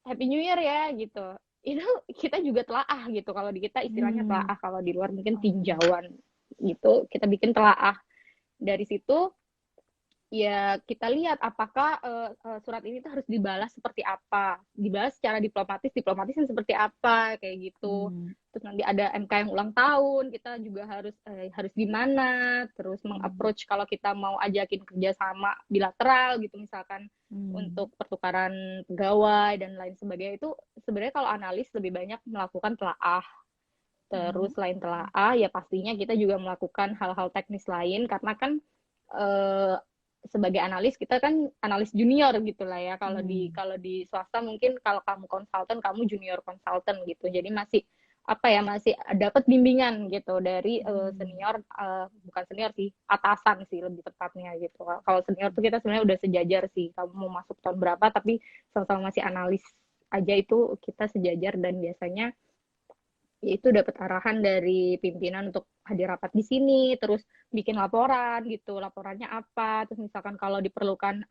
Happy New Year ya gitu, itu kita juga telaah gitu. Kalau di kita istilahnya telaah, kalau di luar mungkin tinjauan gitu. Kita bikin telaah. Dari situ ya kita lihat apakah surat ini tuh harus dibalas seperti apa, dibalas secara diplomatisnya seperti apa kayak gitu. Terus nanti ada MK yang ulang tahun, kita juga harus gimana, terus mengapproach kalau kita mau ajakin kerjasama bilateral gitu misalkan untuk pertukaran pegawai dan lain sebagainya. Itu sebenarnya kalau analis lebih banyak melakukan telaah. Terus selain telaah ya pastinya kita juga melakukan hal-hal teknis lain, karena kan sebagai analis kita kan analis junior gitulah ya. Kalau di swasta mungkin kalau kamu konsultan kamu junior konsultan gitu. Jadi masih apa ya, masih dapat bimbingan gitu dari senior, bukan senior sih, atasan sih lebih tepatnya gitu. Kalau senior tuh kita sebenarnya udah sejajar sih. Kamu mau masuk tahun berapa tapi sama-sama masih analis aja itu kita sejajar. Dan biasanya itu dapat arahan dari pimpinan untuk hadir rapat di sini, terus bikin laporan gitu, laporannya apa, terus misalkan kalau diperlukan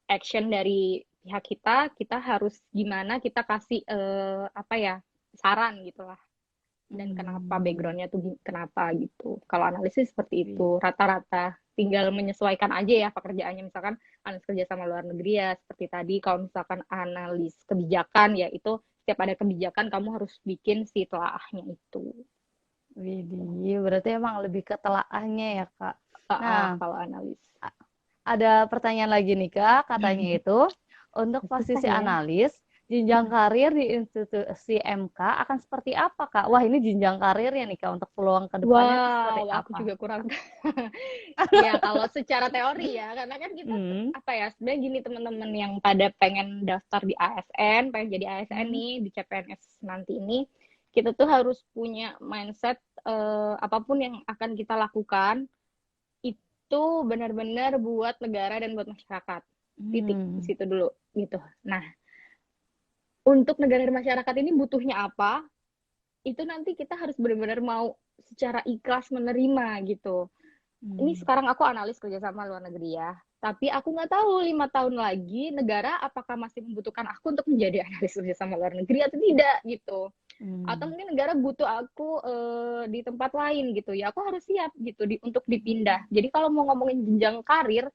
action dari pihak kita harus gimana, kita kasih apa ya, saran gitulah, dan kenapa backgroundnya tuh kenapa gitu. Kalau analisis seperti itu rata-rata, tinggal menyesuaikan aja ya pekerjaannya. Misalkan analis kerja sama luar negeri ya seperti tadi. Kalau misalkan analis kebijakan ya itu setiap ada kebijakan kamu harus bikin si telaahnya itu. Widih, berarti emang lebih ke telaahnya ya, Kak. Nah, Kalau analis. ada pertanyaan lagi nih, Kak. Katanya itu, untuk posisi ya. analis, jenjang karir di institusi MK akan seperti apa, Kak? Wah, ini jenjang karirnya nih, Kak. Untuk peluang ke depannya itu seperti Wow, aku apa? juga kurang. Ya, kalau secara teori ya, karena kan kita apa ya, sebenarnya gini teman-teman yang pada pengen daftar di ASN, pengen jadi ASN nih di CPNS nanti ini, kita tuh harus punya mindset apapun yang akan kita lakukan itu benar-benar buat negara dan buat masyarakat. Titik di situ dulu gitu. Nah, untuk negara dan masyarakat ini butuhnya apa? Itu nanti kita harus benar-benar mau secara ikhlas menerima gitu. Ini sekarang aku analis kerjasama luar negeri ya, tapi aku nggak tahu 5 tahun lagi negara apakah masih membutuhkan aku untuk menjadi analis kerjasama luar negeri atau tidak gitu. Atau mungkin negara butuh aku di tempat lain gitu ya, aku harus siap gitu untuk dipindah. Jadi kalau mau ngomongin jenjang karir,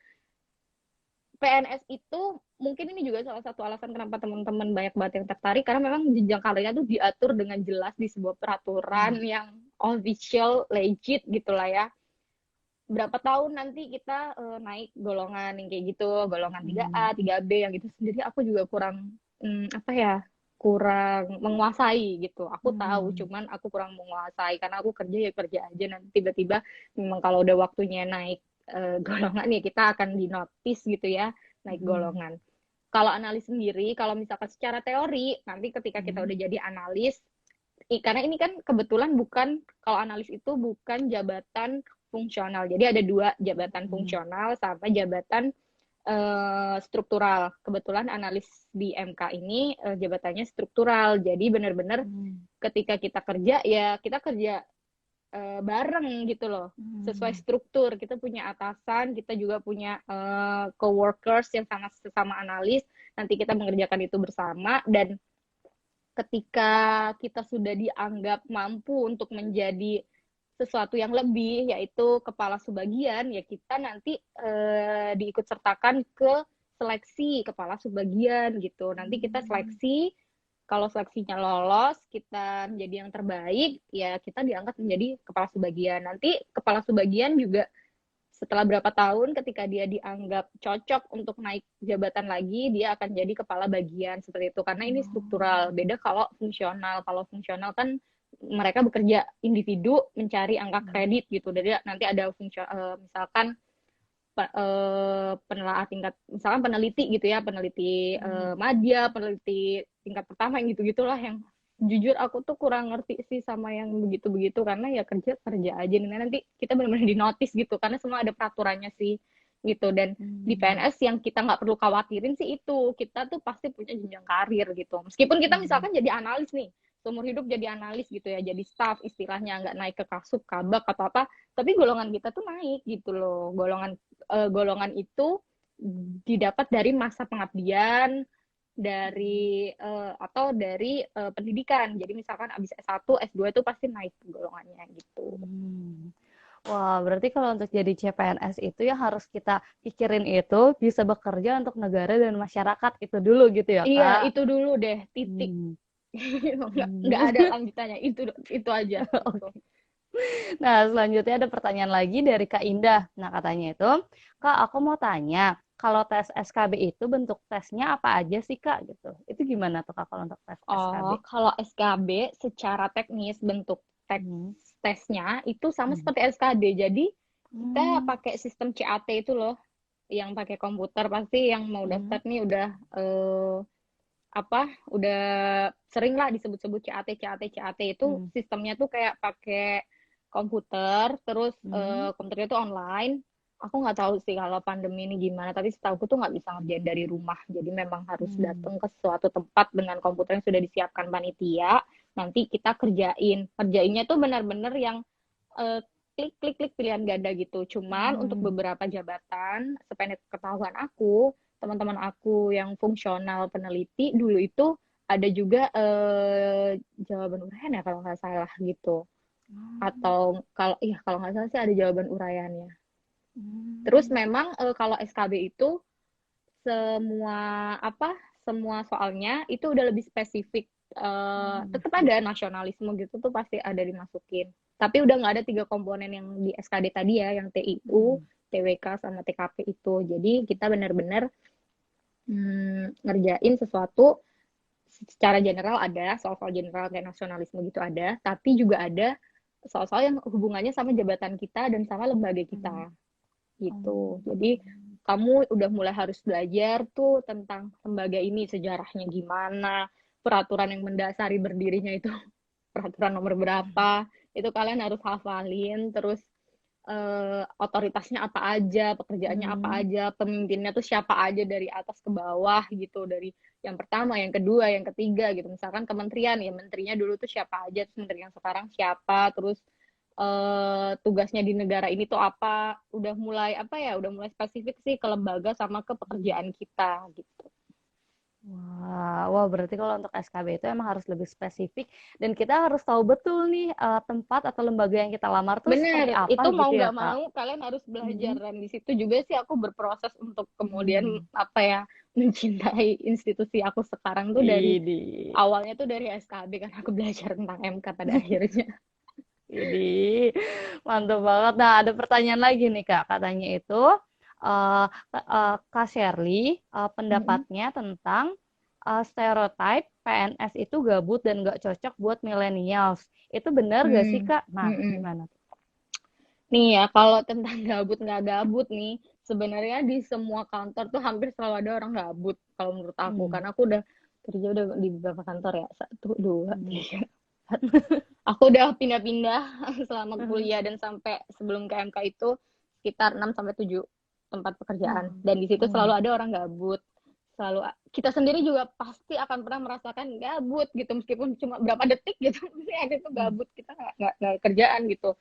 PNS itu mungkin ini juga salah satu alasan kenapa teman-teman banyak banget yang tertarik, karena memang jenjang karirnya tuh diatur dengan jelas di sebuah peraturan yang official, legit gitulah ya. Berapa tahun nanti kita naik golongan yang kayak gitu, golongan 3A, 3B yang gitu sendiri aku juga kurang apa ya, kurang menguasai gitu. Aku tahu, cuman aku kurang menguasai karena aku kerja ya kerja aja. Nanti tiba-tiba memang kalau udah waktunya naik golongan ya kita akan dinotis gitu ya, naik golongan. Kalau analis sendiri, kalau misalkan secara teori, nanti ketika kita udah jadi analis, karena ini kan kebetulan bukan, kalau analis itu bukan jabatan fungsional. Jadi ada dua, jabatan fungsional sama jabatan struktural. Kebetulan analis di MK ini jabatannya struktural. Jadi benar-benar ketika kita kerja ya kita kerja bareng gitu loh, sesuai struktur. Kita punya atasan, kita juga punya coworkers yang sama analis. Nanti kita mengerjakan itu bersama, dan ketika kita sudah dianggap mampu untuk menjadi sesuatu yang lebih, yaitu kepala subbagian, ya kita nanti diikut sertakan ke seleksi kepala subbagian gitu. Nanti kita seleksi, kalau seleksinya lolos, kita menjadi yang terbaik, ya kita diangkat menjadi kepala subbagian. Nanti kepala subbagian juga setelah berapa tahun ketika dia dianggap cocok untuk naik jabatan lagi, dia akan jadi kepala bagian seperti itu. Karena ini struktural, beda kalau fungsional. Kalau fungsional kan mereka bekerja individu mencari angka kredit gitu. Jadi nanti ada misalkan penelaah tingkat, misalkan peneliti gitu ya, peneliti madya, peneliti tingkat pertama yang gitu-gitulah, yang jujur aku tuh kurang ngerti sih sama yang begitu-begitu, karena ya kerja kerja aja nih, nanti kita benar-benar di notice gitu, karena semua ada peraturannya sih gitu. Dan di PNS yang kita nggak perlu khawatirin sih itu, kita tuh pasti punya jenjang karir gitu, meskipun kita misalkan jadi analis nih, seumur hidup jadi analis gitu ya, jadi staff istilahnya, nggak naik ke kasub, kabak atau apa, tapi golongan kita tuh naik gitu loh. Golongan itu didapat dari masa pengabdian, dari atau dari pendidikan. Jadi misalkan abis S1, S2 itu pasti naik golongannya gitu. Wah, berarti kalau untuk jadi CPNS itu ya harus kita pikirin itu bisa bekerja untuk negara dan masyarakat itu dulu gitu ya, Iya, Kak? itu dulu deh, titik. Nggak ada lanjutannya, itu aja gitu. Nah, selanjutnya ada pertanyaan lagi dari Kak Indah. Nah, katanya itu, Kak, aku mau tanya, kalau tes SKB itu bentuk tesnya apa aja sih, Kak? Gitu. Itu gimana tuh, Kak, kalau untuk tes SKB? Oh, kalau SKB secara teknis bentuk Hmm. tesnya itu sama Hmm. seperti SKD. Jadi kita Hmm. pakai sistem CAT itu loh, yang pakai komputer. Pasti yang mau Hmm. daftar nih udah udah sering lah disebut-sebut CAT, CAT, CAT. Itu Hmm. sistemnya tuh kayak pakai komputer, terus Hmm. komputernya tuh online. Aku nggak tahu sih kalau pandemi ini gimana, tapi setahu tuh nggak bisa ngerjain dari rumah. Jadi memang harus Hmm. datang ke suatu tempat dengan komputer yang sudah disiapkan panitia. Nanti kita kerjainnya tuh benar-benar yang eh, klik klik klik pilihan ganda gitu. Cuman untuk Hmm. beberapa jabatan, sependek ketahuan aku, teman-teman aku yang fungsional peneliti dulu itu ada juga jawaban uraian ya kalau nggak salah gitu. Hmm. Atau kalau nggak salah sih ada jawaban uraiannya. Terus Hmm. memang kalau SKB itu semua semua soalnya itu udah lebih spesifik. Hmm. Tetap ada nasionalisme gitu tuh pasti ada dimasukin. Tapi udah nggak ada 3 komponen yang di SKD tadi ya, yang TIU, Hmm. TWK sama TKP itu. Jadi kita benar-benar ngerjain sesuatu secara general, ada soal-soal general kayak nasionalisme gitu ada, tapi juga ada soal-soal yang hubungannya sama jabatan kita dan sama lembaga Hmm. kita gitu. Jadi Hmm. kamu udah mulai harus belajar tuh tentang lembaga ini, sejarahnya gimana, peraturan yang mendasari berdirinya itu peraturan nomor berapa, itu kalian harus hafalin. Terus otoritasnya apa aja, pekerjaannya apa Hmm. aja, pemimpinnya tuh siapa aja dari atas ke bawah gitu, dari yang pertama, yang kedua, yang ketiga gitu. Misalkan kementerian ya, menterinya dulu tuh siapa aja, terus menteri yang sekarang siapa, terus tugasnya di negara ini tuh apa, udah mulai spesifik sih ke lembaga sama ke pekerjaan kita gitu. Wah, wah berarti kalau untuk SKB itu emang harus lebih spesifik dan kita harus tahu betul nih tempat atau lembaga yang kita lamar tuh seperti Bener, apa itu mau gitu ya, nggak Kak? mau kalian harus belajar, Hmm. dan di situ juga sih aku berproses untuk kemudian Hmm. mencintai institusi aku sekarang tuh dari Ini, awalnya tuh dari SKB, karena aku belajar tentang MK pada akhirnya. ini mantap banget. Nah, ada pertanyaan lagi nih, Kak. Katanya itu Kak Shirley pendapatnya tentang stereotype PNS itu gabut dan nggak cocok buat millennials. Itu benar gak sih, Hmm. Kak? Nah, Hmm. gimana tuh? Nih ya, kalau tentang gabut nggak gabut nih, sebenarnya di semua kantor tuh hampir selalu ada orang gabut kalau menurut aku, Hmm. karena aku udah kerja udah di beberapa kantor ya, satu, dua, Hmm. tiga. Aku udah pindah-pindah selama kuliah dan sampai sebelum ke MK itu sekitar 6 sampai 7 tempat pekerjaan. Hmm. Dan di situ Hmm. selalu ada orang gabut. Selalu kita sendiri juga pasti akan pernah merasakan gabut gitu, meskipun cuma berapa detik gitu. Pasti ada tuh Hmm. gabut, kita nggak kerjaan gitu.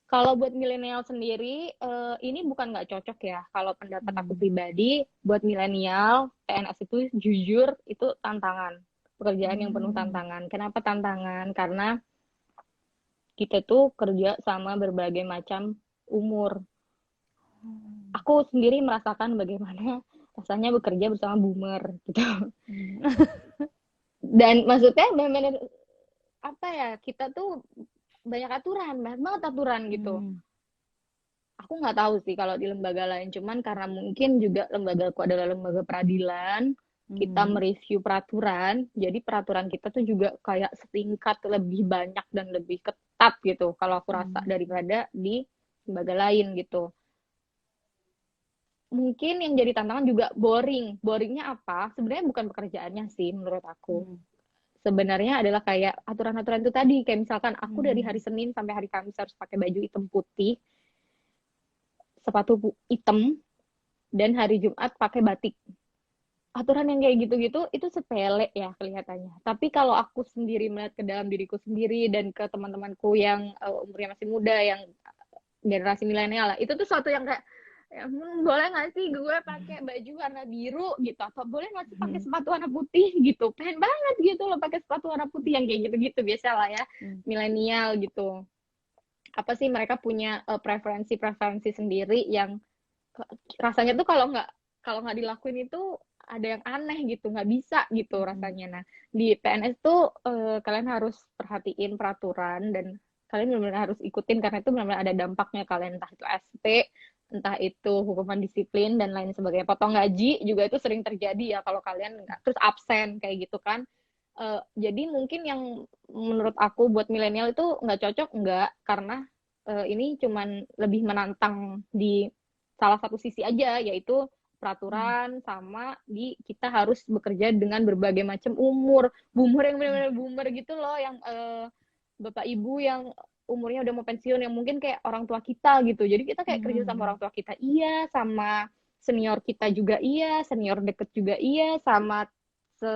Kalau buat milenial sendiri, ini bukan nggak cocok ya. Kalau pendapat aku Hmm. pribadi, buat milenial, PNS itu jujur itu tantangan. Pekerjaan yang penuh Hmm. tantangan. Kenapa tantangan? Karena kita tuh kerja sama berbagai macam umur. Aku sendiri merasakan bagaimana rasanya bekerja bersama boomer gitu. Hmm. Dan maksudnya benar-benar kita tuh banyak aturan, banyak banget aturan gitu. Hmm. Aku nggak tahu sih kalau di lembaga lain, cuman karena mungkin juga lembagaku adalah lembaga peradilan, kita Hmm. mereview peraturan, jadi peraturan kita tuh juga kayak setingkat lebih banyak dan lebih ketat gitu, kalau aku rasa Hmm. daripada di lembaga lain gitu. mungkin yang jadi tantangan juga boring. Boringnya apa? Sebenarnya bukan pekerjaannya sih menurut aku. Hmm. Sebenarnya adalah kayak aturan-aturan itu tadi. Kayak misalkan aku dari hari Hmm. Senin sampai hari Kamis harus pakai baju hitam putih, sepatu hitam, dan hari Jumat pakai batik. Aturan yang kayak gitu-gitu itu sepele ya kelihatannya. Tapi kalau aku sendiri melihat ke dalam diriku sendiri dan ke teman-temanku yang umurnya masih muda, yang generasi milenial lah, itu tuh suatu yang kayak, ya, boleh nggak sih gue pakai baju warna biru gitu, atau boleh nggak sih pakai Hmm. sepatu warna putih gitu, pengen banget gitu loh pakai sepatu warna putih yang kayak gitu-gitu biasa lah ya, Hmm. milenial gitu. Apa sih mereka punya preferensi sendiri yang rasanya tuh kalau nggak dilakuin itu ada yang aneh gitu, nggak bisa gitu Hmm. rasanya. Nah, di PNS tuh kalian harus perhatiin peraturan dan kalian benar-benar harus ikutin karena itu benar-benar ada dampaknya kalian, entah itu SP, entah itu hukuman disiplin dan lain sebagainya. Potong gaji juga itu sering terjadi ya kalau kalian nggak, terus absen kayak gitu kan. Jadi mungkin yang menurut aku buat milenial itu nggak cocok, nggak, karena ini cuman lebih menantang di salah satu sisi aja, yaitu Hmm. peraturan, sama di kita harus bekerja dengan berbagai macam umur. Boomer yang Hmm. benar-benar boomer gitu loh, yang bapak ibu yang umurnya udah mau pensiun, yang mungkin kayak orang tua kita gitu. Jadi kita kayak kerja sama Hmm. orang tua kita, iya, sama senior kita juga, iya, senior deket juga, iya, sama se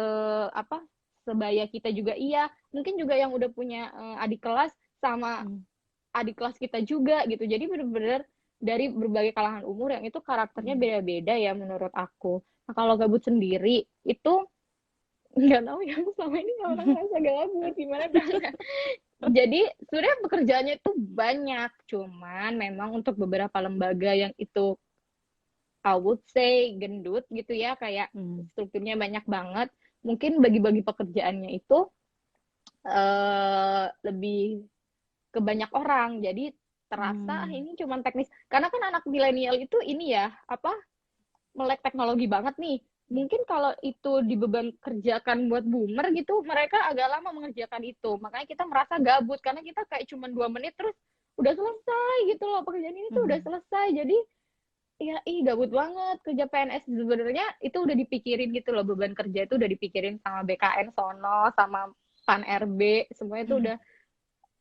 apa sebaya kita juga, iya, mungkin juga yang udah punya adik kelas sama Hmm. adik kelas kita juga gitu. Jadi bener-bener dari berbagai kalangan umur yang itu karakternya Hmm. beda-beda ya menurut aku. Nah, kalau gabut sendiri itu nggak tahu ya, selama ini nggak pernah ngerasa gabut gimana dong. Jadi sebenarnya pekerjaannya itu banyak, cuman memang untuk beberapa lembaga yang itu I would say gendut gitu ya, kayak Hmm. strukturnya banyak banget, mungkin bagi-bagi pekerjaannya itu lebih ke banyak orang, jadi terasa Hmm. ini cuma teknis karena kan anak milenial itu ini ya, apa, melek teknologi banget nih. Mungkin kalau itu dibeban kerjakan buat boomer gitu, mereka agak lama mengerjakan itu, makanya kita merasa gabut karena kita kayak cuma 2 menit terus udah selesai gitu loh, pekerjaan ini tuh udah Hmm. selesai. Jadi ya, gabut banget kerja PNS. Sebenarnya itu udah dipikirin gitu loh, beban kerja itu udah dipikirin sama BKN sono, sama PAN RB, semuanya itu udah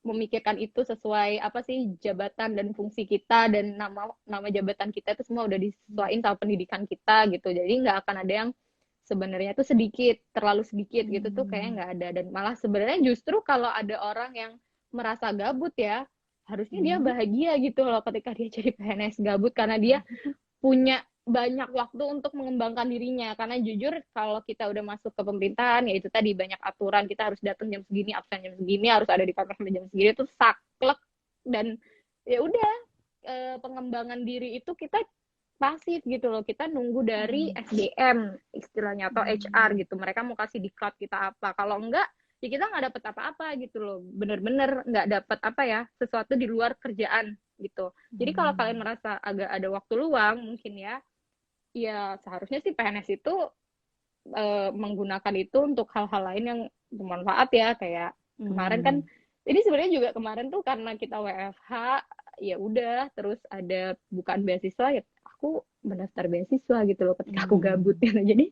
memikirkan itu sesuai apa sih jabatan dan fungsi kita, dan nama nama jabatan kita itu semua udah disesuaikan sama pendidikan kita gitu. Jadi nggak akan ada yang sebenarnya itu sedikit, terlalu sedikit gitu tuh kayaknya Hmm. nggak ada. Dan malah sebenarnya justru kalau ada orang yang merasa gabut ya, harusnya dia Hmm. bahagia gitu loh ketika dia jadi PNS gabut, karena dia punya banyak waktu untuk mengembangkan dirinya. Karena jujur kalau kita udah masuk ke pemerintahan, ya itu tadi banyak aturan, kita harus datang jam segini, absen jam segini, harus ada di kantor sampai jam segini, itu saklek. Dan ya udah, pengembangan diri itu kita pasif gitu loh, kita nunggu dari Hmm. SDM istilahnya atau HR Hmm. gitu, mereka mau kasih diklat kita apa, kalau enggak ya kita nggak dapet apa-apa gitu loh, bener-bener nggak dapet apa ya, sesuatu di luar kerjaan gitu. Jadi kalau kalian Hmm. merasa agak ada waktu luang mungkin ya, ya seharusnya sih PNS itu menggunakan itu untuk hal-hal lain yang bermanfaat ya, kayak kemarin kan, Hmm. jadi sebenarnya juga kemarin tuh karena kita WFH, ya udah, terus ada bukaan beasiswa, ya aku mendaftar beasiswa gitu loh ketika aku gabut Hmm. gitu. Jadi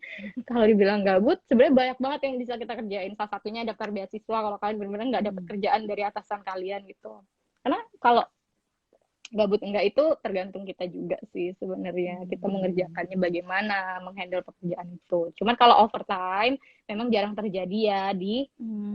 kalau dibilang gabut, sebenarnya banyak banget yang bisa kita kerjain, salah satunya daftar beasiswa kalau kalian benar-benar nggak dapat Hmm. kerjaan dari atasan kalian gitu. Karena kalau gabut enggak itu tergantung kita juga sih sebenarnya, kita Hmm. mengerjakannya bagaimana, menghandle pekerjaan itu. Cuman kalau overtime memang jarang terjadi ya di Hmm.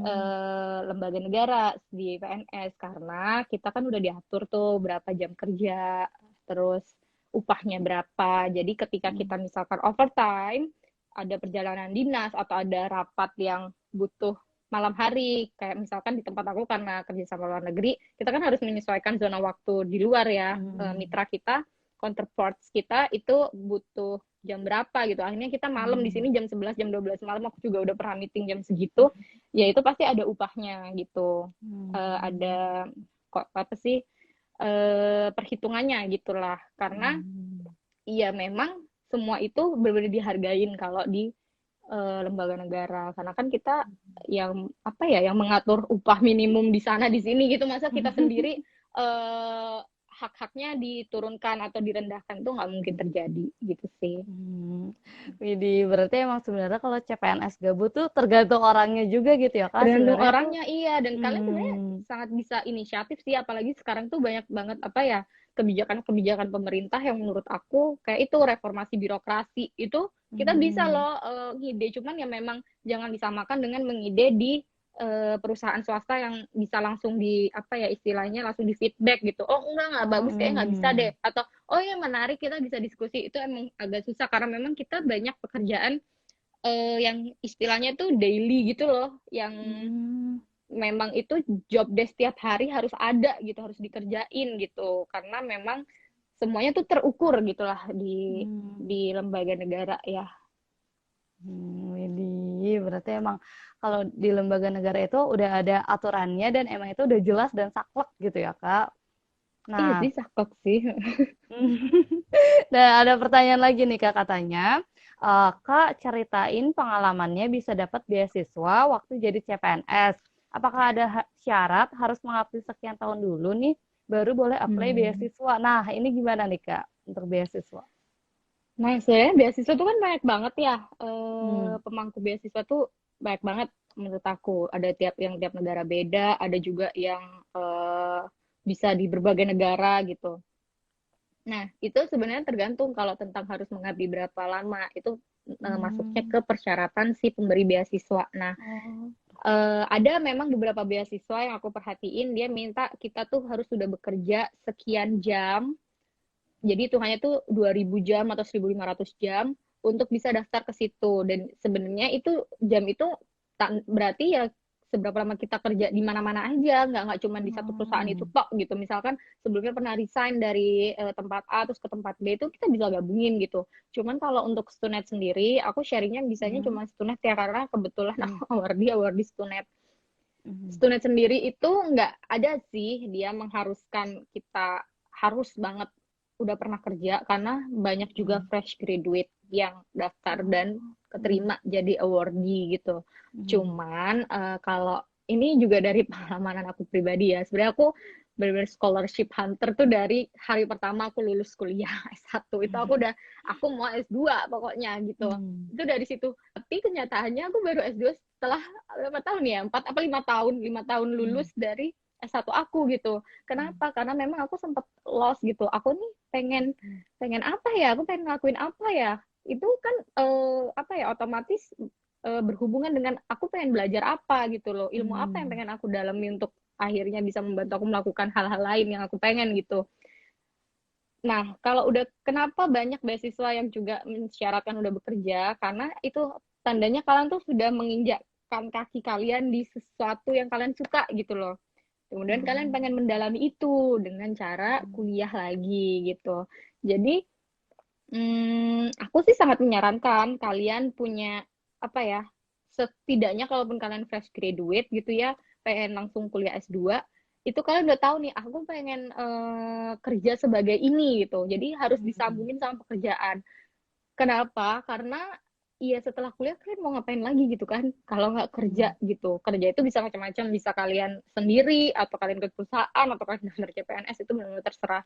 lembaga negara, di PNS, karena kita kan udah diatur tuh berapa jam kerja, terus upahnya berapa. Jadi ketika kita Hmm. misalkan overtime, ada perjalanan dinas atau ada rapat yang butuh malam hari, kayak misalkan di tempat aku karena kerja sama luar negeri, kita kan harus menyesuaikan zona waktu di luar ya. Hmm. Mitra kita, counterparts kita itu butuh jam berapa gitu, akhirnya kita malam di sini Hmm. jam 11 jam 12 malam, aku juga udah pernah meeting jam segitu, ya itu pasti ada upahnya gitu. Hmm. Ada kok apa sih, perhitungannya gitulah, karena Hmm. iya memang semua itu benar-benar dihargain kalau di lembaga negara, karena kan kita yang apa ya, yang mengatur upah minimum di sana di sini gitu, masa kita sendiri eh, hak-haknya diturunkan atau direndahkan itu nggak mungkin terjadi gitu sih. Widih, berarti emang sebenarnya kalau CPNS gabut tuh tergantung orangnya juga gitu ya Kak, Tergantung sebenarnya tuh. orangnya, iya. Dan kalian sebenarnya Hmm, sangat bisa inisiatif sih, apalagi sekarang tuh banyak banget apa ya, kebijakan-kebijakan pemerintah yang menurut aku kayak itu reformasi birokrasi itu kita bisa hmm, loh ngide, cuman ya memang jangan disamakan dengan mengide di perusahaan swasta yang bisa langsung di apa ya istilahnya langsung di feedback gitu. Oh enggak bagus, kayak nggak bisa deh. hmm, Atau oh ya menarik, kita bisa diskusi, itu emang agak susah karena memang kita banyak pekerjaan yang istilahnya tuh daily gitu loh, yang hmm, memang itu job desk tiap hari harus ada gitu, harus dikerjain gitu. Karena memang semuanya tuh terukur gitulah hmm. di lembaga negara ya. Widih, berarti emang kalau di lembaga negara itu udah ada aturannya dan emang itu udah jelas dan saklek gitu ya Kak. Iya Nah, sih, sakit sih. dan ada pertanyaan lagi nih Kak katanya, Kak ceritain pengalamannya bisa dapat beasiswa waktu jadi CPNS. Apakah ada syarat harus mengabdi sekian tahun dulu nih baru boleh apply Hmm. beasiswa? Nah, ini gimana nih Kak untuk beasiswa? Nah, sebenarnya beasiswa tuh kan banyak banget ya. Hmm. Pemangku beasiswa tuh banyak banget menurut aku. Ada tiap negara beda, ada juga yang bisa di berbagai negara gitu. Nah, itu sebenarnya tergantung kalau tentang harus mengabdi berapa lama. Itu masuknya Hmm. ke persyaratan si pemberi beasiswa. Nah, Oh. ada memang beberapa beasiswa yang aku perhatiin, dia minta kita tuh harus sudah bekerja sekian jam. Jadi hitungannya tuh 2.000 jam atau 1.500 jam untuk bisa daftar ke situ. Dan sebenarnya itu jam itu berarti ya seberapa lama kita kerja di mana-mana aja, nggak cuma di satu perusahaan itu Hmm. kok gitu. Misalkan sebelumnya pernah resign dari tempat A terus ke tempat B itu kita bisa gabungin gitu. Cuman kalau untuk Stunet sendiri, aku sharingnya bisanya Hmm. cuma Stunet ya karena kebetulan Hmm. aku awardee Stunet. Hmm. Stunet sendiri itu nggak ada sih dia mengharuskan kita harus banget udah pernah kerja, karena banyak juga Hmm. fresh graduate yang daftar dan Oh. Hmm. keterima jadi awardee gitu. Hmm. Cuman kalau ini juga dari pengalaman aku pribadi ya, sebenarnya aku benar-benar scholarship hunter tuh dari hari pertama aku lulus kuliah S1 itu aku mau S2 pokoknya gitu. Hmm. Itu dari situ. Tapi kenyataannya aku baru S2 setelah berapa tahun ya? 4 apa 5 tahun Hmm. lulus dari S1 aku gitu. Hmm. Kenapa? Karena memang aku sempat lost gitu. Aku nih pengen Hmm. pengen apa ya? Aku pengen ngelakuin apa ya? Itu kan apa ya otomatis berhubungan dengan aku pengen belajar apa gitu loh. Ilmu apa yang Hmm. pengen aku dalami untuk akhirnya bisa membantu aku melakukan hal-hal lain yang aku pengen gitu. Nah, kalau udah kenapa banyak beasiswa yang juga mensyaratkan udah bekerja? Karena itu tandanya kalian tuh sudah menginjakkan kaki kalian di sesuatu yang kalian suka gitu loh. Kemudian kalian pengen Hmm. mendalami itu dengan cara kuliah lagi gitu. Jadi, aku sih sangat menyarankan kalian punya apa ya? Setidaknya kalaupun kalian fresh graduate gitu ya, pengen langsung kuliah S2, itu kalian udah tahu nih, aku pengen kerja sebagai ini gitu. Jadi harus Hmm. disambungin sama pekerjaan. Kenapa? Karena ya setelah kuliah kalian mau ngapain lagi gitu kan? Kalau nggak kerja Hmm. gitu. Kerja itu bisa macam-macam, bisa kalian sendiri atau kalian ke perusahaan atau kalian daftar CPNS itu benar-benar terserah.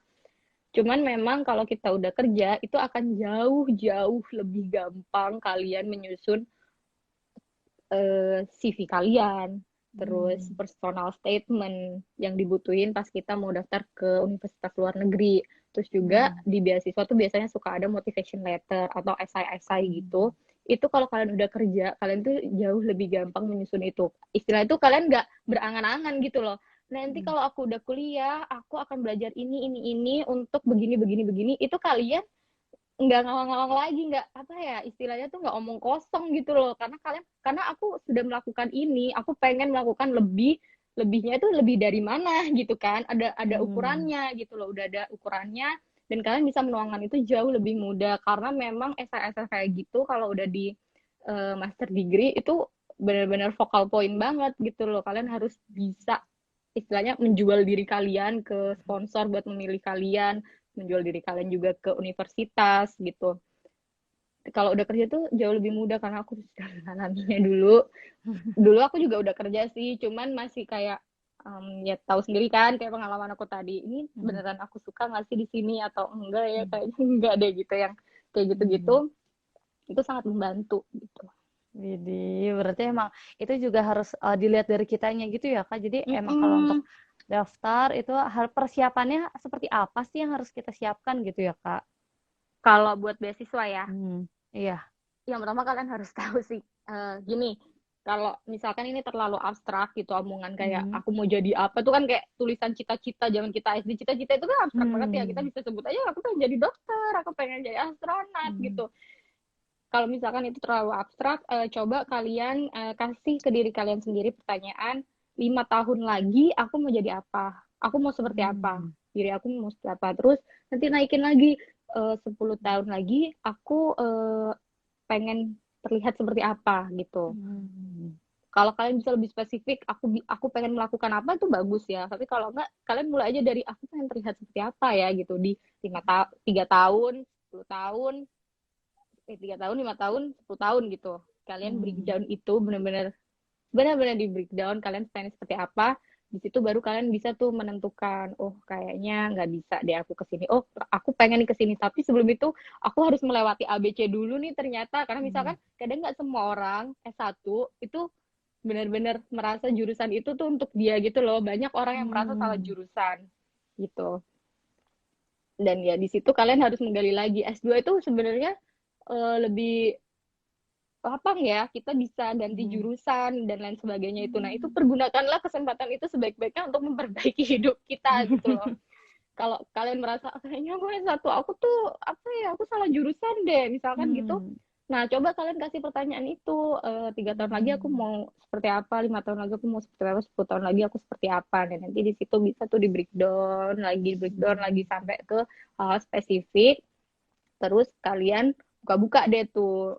Cuman memang kalau kita udah kerja itu akan jauh-jauh lebih gampang kalian menyusun CV kalian, terus Hmm. personal statement yang dibutuhin pas kita mau daftar ke universitas luar negeri. Terus juga Hmm. di beasiswa tuh biasanya suka ada motivation letter atau esai-esai gitu. Hmm. Itu kalau kalian udah kerja, kalian tuh jauh lebih gampang menyusun itu. Istilah itu kalian nggak berangan-angan gitu loh. Nanti Hmm. kalau aku udah kuliah, aku akan belajar ini untuk begini, begini, begini. Itu kalian nggak ngawang-ngawang lagi, nggak apa ya istilahnya tuh nggak omong kosong gitu loh, karena aku sudah melakukan ini, aku pengen melakukan lebihnya itu lebih dari mana gitu kan, ada Hmm. ukurannya gitu loh, udah ada ukurannya dan kalian bisa menuangkan itu jauh lebih mudah karena memang SNSR kayak gitu kalau udah di master degree itu benar-benar vokal point banget gitu loh, kalian harus bisa istilahnya menjual diri kalian ke sponsor buat memilih kalian, menjual diri kalian juga ke universitas gitu. Kalau udah kerja tuh jauh lebih mudah karena aku sudah mengalaminya dulu. Dulu aku juga udah kerja sih, cuman masih kayak Ya tahu sendiri kan kayak pengalaman aku tadi, ini Hmm. beneran aku suka nggak sih di sini atau enggak ya, kayaknya enggak deh gitu, yang kayak gitu-gitu Hmm. itu sangat membantu gitu. Widih, berarti emang itu juga harus dilihat dari kitanya gitu ya Kak. Jadi emang kalau untuk Mm-mm. daftar itu persiapannya seperti apa sih yang harus kita siapkan gitu ya Kak? Kalau buat beasiswa ya, Iya. yang pertama kalian harus tahu sih, gini, kalau misalkan ini terlalu abstrak gitu omongan kayak Hmm. aku mau jadi apa tuh kan kayak tulisan cita-cita zaman kita SD, cita-cita itu kan abstrak banget ya, kita Hmm. bisa sebut aja aku pengen jadi dokter, aku pengen jadi astronot Hmm. gitu. Kalau misalkan itu terlalu abstrak, coba kalian kasih ke diri kalian sendiri pertanyaan, 5 tahun lagi aku mau jadi apa, aku mau seperti apa, Hmm. diri aku mau seperti apa, terus nanti naikin lagi, 10 tahun lagi aku pengen terlihat seperti apa gitu. Hmm. Kalau kalian bisa lebih spesifik, aku pengen melakukan apa, itu bagus ya. Tapi kalau enggak, kalian mulai aja dari aku pengen terlihat seperti apa ya gitu di 3 tahun, 10 tahun, 3 tahun, 5 tahun, 10 tahun gitu. Kalian Hmm. breakdown itu benar-benar di breakdown kalian pengen seperti apa. Di situ baru kalian bisa tuh menentukan, oh kayaknya nggak bisa deh aku kesini, oh aku pengen kesini, tapi sebelum itu aku harus melewati ABC dulu nih ternyata, karena Hmm. misalkan kadang nggak semua orang S1 itu benar-benar merasa jurusan itu tuh untuk dia gitu loh, banyak orang yang merasa salah Hmm. jurusan gitu. Dan ya di situ kalian harus menggali lagi. S2 itu sebenarnya lebih lapang ya, kita bisa ganti Hmm. jurusan dan lain sebagainya itu. Nah, itu Hmm. pergunakanlah kesempatan itu sebaik-baiknya untuk memperbaiki hidup kita gitu loh. Kalau kalian merasa kayaknya gue satu aku tuh apa ya, aku salah jurusan deh misalkan gitu. Hmm. Nah, coba kalian kasih pertanyaan itu, 3 tahun lagi aku Hmm. mau seperti apa, 5 tahun lagi aku mau seperti apa, 10 tahun lagi aku seperti apa. Dan nanti di situ bisa tuh di breakdown lagi sampai ke hal spesifik. Terus kalian buka-buka deh tuh,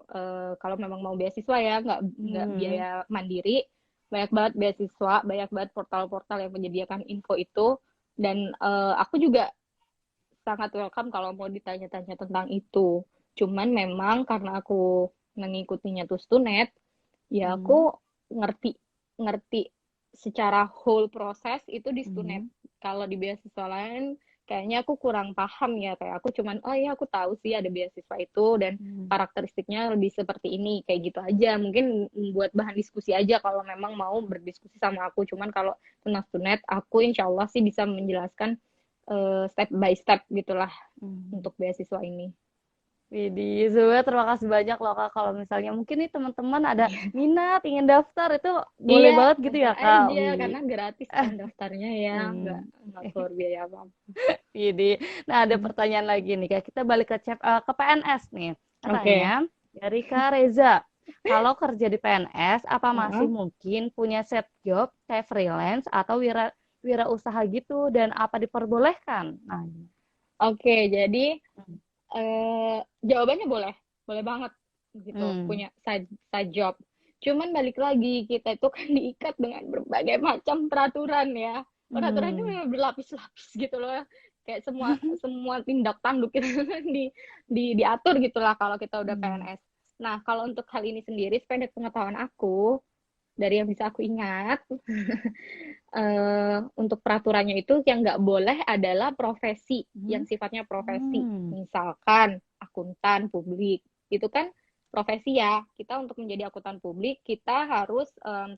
kalau memang mau beasiswa ya, nggak Hmm. biaya mandiri, banyak banget beasiswa, banyak banget portal-portal yang menyediakan info itu. Dan aku juga sangat welcome kalau mau ditanya-tanya tentang itu. Cuman memang karena aku mengikutinya tuh Stunet, ya Hmm. aku ngerti ngerti secara whole proses itu di Stunet. Hmm. Kalau di beasiswa lain kayaknya aku kurang paham ya, kayak aku cuman oh ya aku tahu sih ada beasiswa itu dan Hmm. karakteristiknya lebih seperti ini, kayak gitu aja. Mungkin buat bahan diskusi aja kalau memang mau berdiskusi sama aku. Cuman kalau tentang Stunet aku insya Allah sih bisa menjelaskan step by step gitulah Hmm. untuk beasiswa ini. Widih, sebenarnya terima kasih banyak loh Kak. Kalau misalnya mungkin nih teman-teman ada minat ingin daftar itu boleh Iya, banget gitu daftar ya Kak. aja Wih. karena gratis kan daftarnya ya, Hmm. nggak keluar biaya apa. Widih. Nah, ada Hmm. pertanyaan lagi nih Kak. Kita balik ke PNS nih. Katanya Oke. dari Kak Reza, kalau kerja di PNS apa masih Heeh. mungkin punya set job kayak freelance atau wira usaha gitu dan apa diperbolehkan? Nah, Oke, jadi hmm. jawabannya boleh, boleh banget gitu, Hmm. punya side job. Cuman balik lagi, kita itu kan diikat dengan berbagai macam peraturan ya. Peraturan itu Hmm. memang berlapis-lapis gitu loh. Kayak semua semua tindak tanduk itu diatur gitulah kalau kita udah Hmm. PNS. Nah, kalau untuk hal ini sendiri, sependek pengetahuan aku, dari yang bisa aku ingat, untuk peraturannya itu yang nggak boleh adalah profesi Hmm. yang sifatnya profesi. Hmm. Misalkan akuntan publik, itu kan profesi ya. Kita untuk menjadi akuntan publik, kita harus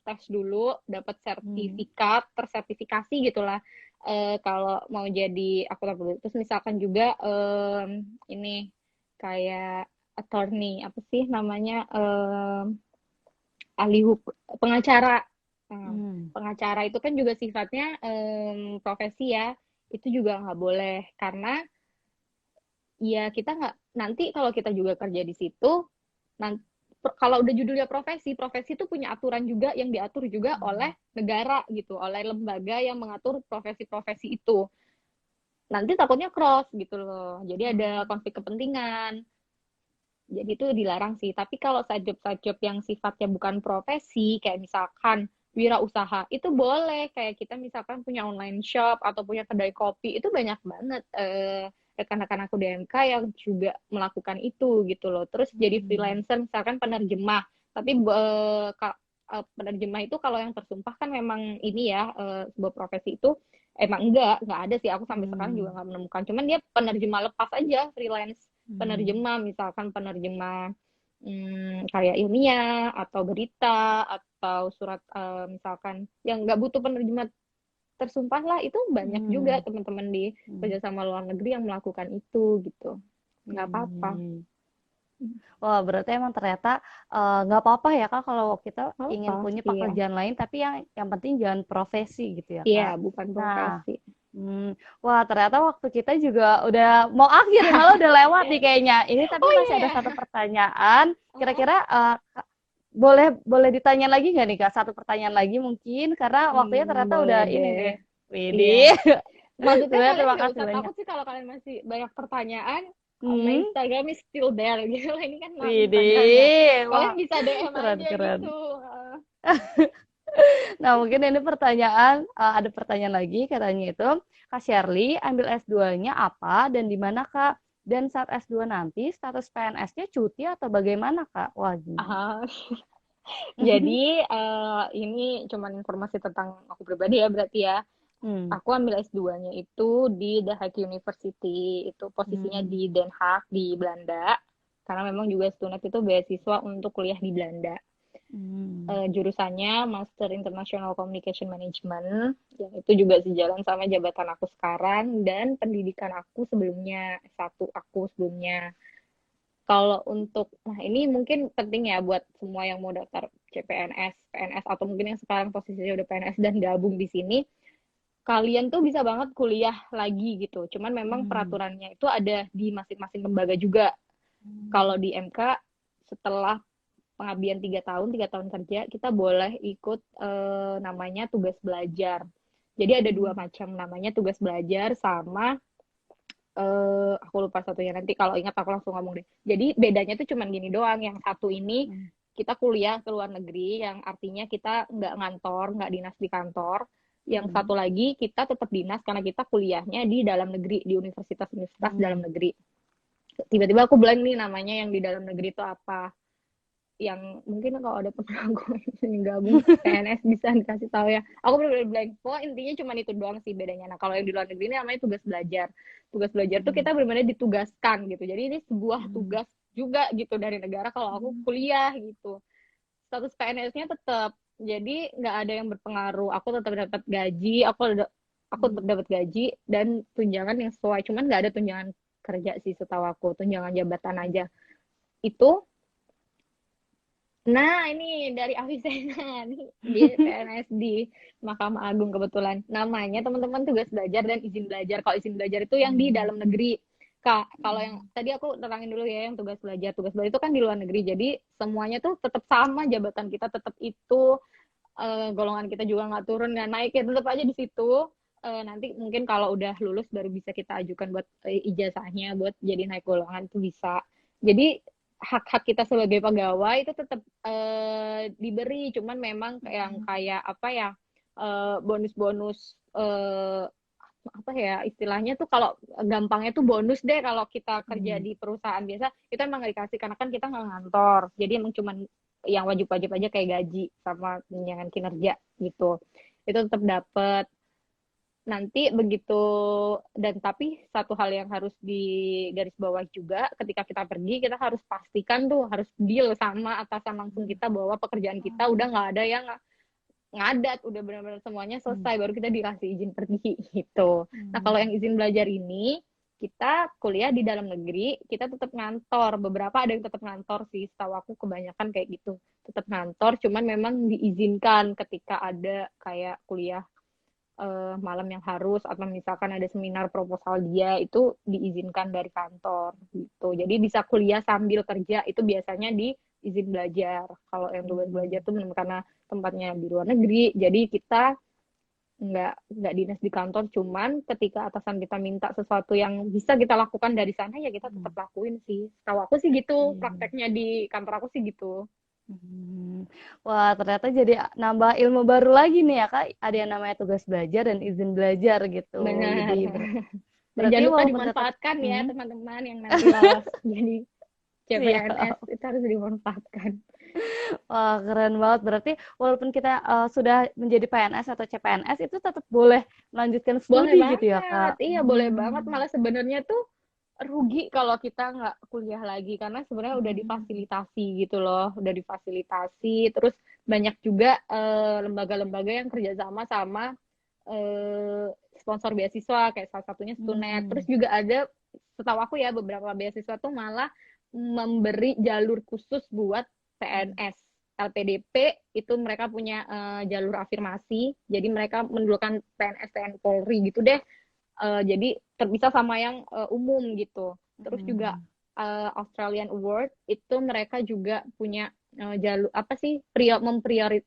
tes dulu, dapat Hmm. sertifikat, tersertifikasi gitulah. Kalau mau jadi akuntan publik. Terus misalkan juga ini kayak attorney, apa sih namanya, ahli hukum, pengacara. Nah, Hmm. pengacara itu kan juga sifatnya profesi ya, itu juga nggak boleh karena ya kita nggak, nanti kalau kita juga kerja di situ, nanti kalau udah judulnya profesi, profesi itu punya aturan juga yang diatur juga oleh Hmm. negara gitu, oleh lembaga yang mengatur profesi-profesi itu. Nanti takutnya cross gitu loh, jadi ada Hmm. konflik kepentingan. Jadi itu dilarang sih. Tapi kalau side job yang sifatnya bukan profesi, kayak misalkan wirausaha, itu boleh. Kayak kita misalkan punya online shop atau punya kedai kopi, itu banyak banget rekan-rekan aku di MK yang juga melakukan itu gitu loh. Terus jadi Hmm. freelancer, misalkan penerjemah. Tapi penerjemah itu kalau yang tersumpah kan memang ini ya, sebuah profesi itu emang nggak ada sih, aku sampai sekarang juga Hmm. nggak menemukan. Cuman dia penerjemah lepas aja, freelance Hmm. penerjemah, misalkan penerjemah karya ilmiah atau berita atau surat, misalkan yang nggak butuh penerjemah tersumpah lah, itu banyak juga Hmm. teman-teman di Hmm. kerjasama luar negeri yang melakukan itu gitu, nggak apa-apa. Hmm. Wah, berarti emang ternyata nggak apa-apa ya Kak kalau kita ingin Apa? punya Iya, pekerjaan lain, tapi yang penting jangan profesi gitu ya iya Kak. bukan Nah, profesi. wah ternyata waktu kita juga udah mau akhir nih, malah udah lewat nih kayaknya. Ini tapi Oh masih iya ada ya. satu pertanyaan. Oh, Kira-kira boleh boleh ditanya lagi nggak nih Kak? Satu pertanyaan lagi mungkin karena waktunya ternyata udah boleh ini deh. deh. Iya. Widih. Maksudnya Sebenarnya kalian terima nggak kasih usah banyak. takut sih kalau kalian masih banyak pertanyaan. My Hmm, Instagram is still there gitu. Ini kan nama Instagramnya. widih. Kalian Wah, bisa DM keren aja keren. gitu. Nah, mungkin ini pertanyaan, ada pertanyaan lagi katanya itu, Kak Shirley ambil S2-nya apa dan di mana, Kak? Dan saat S2 nanti status PNS-nya cuti atau bagaimana, Kak? Wah, gini. Ah, jadi ini cuman informasi tentang aku pribadi ya berarti ya. Hmm. Aku ambil S2-nya itu di The Hague University, itu posisinya Hmm. di Den Haag di Belanda. Karena memang juga Stunet itu beasiswa untuk kuliah di Belanda. Hmm. Jurusannya Master International Communication Management, yang itu juga sejalan sama jabatan aku sekarang dan pendidikan aku sebelumnya, S1 aku sebelumnya. Kalau untuk, nah ini mungkin penting ya buat semua yang mau daftar CPNS, PNS, atau mungkin yang sekarang posisinya udah PNS dan gabung di sini, kalian tuh bisa banget kuliah lagi gitu. Cuman memang Hmm. peraturannya itu ada di masing-masing lembaga juga. Kalau di MK, setelah pengabdian 3 tahun, 3 tahun kerja, kita boleh ikut namanya tugas belajar. Jadi ada dua Hmm. macam, namanya tugas belajar sama aku lupa satunya, nanti kalau ingat aku langsung ngomong deh. Jadi bedanya tuh cuman gini doang, yang satu ini Hmm. kita kuliah ke luar negeri, yang artinya kita nggak ngantor, nggak dinas di kantor. Yang Hmm. satu lagi kita tetap dinas karena kita kuliahnya di dalam negeri, di universitas-universitas dalam Hmm. negeri. Tiba-tiba aku blank nih namanya yang di dalam negeri itu apa, yang mungkin kalau ada temen aku yang gabung PNS bisa dikasih tahu ya. Aku bener-bener blank. Pokoknya intinya cuma itu doang sih bedanya. Nah kalau yang di luar negeri ini namanya tugas belajar. Tugas belajar tuh Hmm. kita benar-benar ditugaskan gitu. Jadi ini sebuah Hmm. tugas juga gitu dari negara kalau aku kuliah gitu. Status PNS-nya tetap. Jadi nggak ada yang berpengaruh. Aku tetap dapat gaji, aku tetap Hmm. dapat gaji dan tunjangan yang sesuai. Cuman nggak ada tunjangan kerja sih setahu aku, tunjangan jabatan aja. Itu. Nah, ini dari Avicenna nih, di PNS di Mahkamah Agung kebetulan. Namanya teman-teman tugas belajar dan izin belajar. Kalau izin belajar itu yang di Hmm. dalam negeri. Kak, kalau yang Hmm. tadi aku terangin dulu ya, yang tugas belajar. Tugas belajar itu kan di luar negeri. Jadi semuanya tuh tetap sama, jabatan kita tetap itu, golongan kita juga nggak turun, nggak naik, ya tetap aja di situ. Nanti mungkin kalau udah lulus baru bisa kita ajukan buat ijazahnya, buat jadi naik golongan itu bisa. Jadi hak-hak kita sebagai pegawai itu tetap diberi, cuman memang yang Hmm. kayak apa ya, bonus-bonus, apa ya istilahnya tuh, kalau gampangnya tuh bonus deh kalau kita kerja Hmm. di perusahaan biasa kita emang nggak dikasih karena kan kita nggak ngantor, jadi emang cuman yang wajib-wajib aja kayak gaji sama tunjangan kinerja gitu, itu tetap dapet nanti begitu. Dan tapi satu hal yang harus di garis bawah juga, ketika kita pergi kita harus pastikan tuh, harus deal sama atasan langsung kita bahwa pekerjaan kita udah nggak ada yang ngadat, udah benar-benar semuanya Hmm. selesai baru kita dikasih izin pergi gitu. Nah kalau yang Hmm. izin belajar ini, kita kuliah di dalam negeri kita tetap ngantor, beberapa ada yang tetap ngantor sih, setahu aku kebanyakan kayak gitu, tetap ngantor, cuman memang diizinkan ketika ada kayak kuliah malam yang harus, atau misalkan ada seminar proposal dia, itu diizinkan dari kantor gitu. Jadi bisa kuliah sambil kerja, itu biasanya di izin belajar. Kalau yang tugas belajar Hmm. tuh karena tempatnya di luar negeri, jadi kita nggak dinas di kantor, cuman ketika atasan kita minta sesuatu yang bisa kita lakukan dari sana ya kita tetap Hmm. lakuin sih. Tahu aku sih gitu, Hmm. prakteknya di kantor aku sih gitu. Hmm. Wah, ternyata jadi nambah ilmu baru lagi nih ya, Kak. Ada yang namanya tugas belajar dan izin belajar gitu. Benar. Jadi Dan berarti jangan lupa walaupun tetap dimanfaatkan ya hmm, teman-teman yang nanti lolos jadi siap. CPNS, itu harus dimanfaatkan. Wah, keren banget. Berarti walaupun kita sudah menjadi PNS atau CPNS itu tetap boleh melanjutkan Boleh studi gitu ya, banget, Kak? iya boleh banget. Malah sebenarnya tuh rugi kalau kita nggak kuliah lagi karena sebenarnya udah Hmm. difasilitasi gitu loh, udah difasilitasi. Terus banyak juga lembaga-lembaga yang kerjasama sama eh, sponsor beasiswa kayak salah satunya Stunet. Terus Hmm. juga ada, setahu aku ya, beberapa beasiswa tuh malah memberi jalur khusus buat PNS. LPDP itu mereka punya jalur afirmasi, jadi mereka mendulukan PNS TNI Polri gitu deh. Jadi terpisah sama yang umum gitu. Terus juga Hmm. Australian Award itu mereka juga punya jalur apa sih,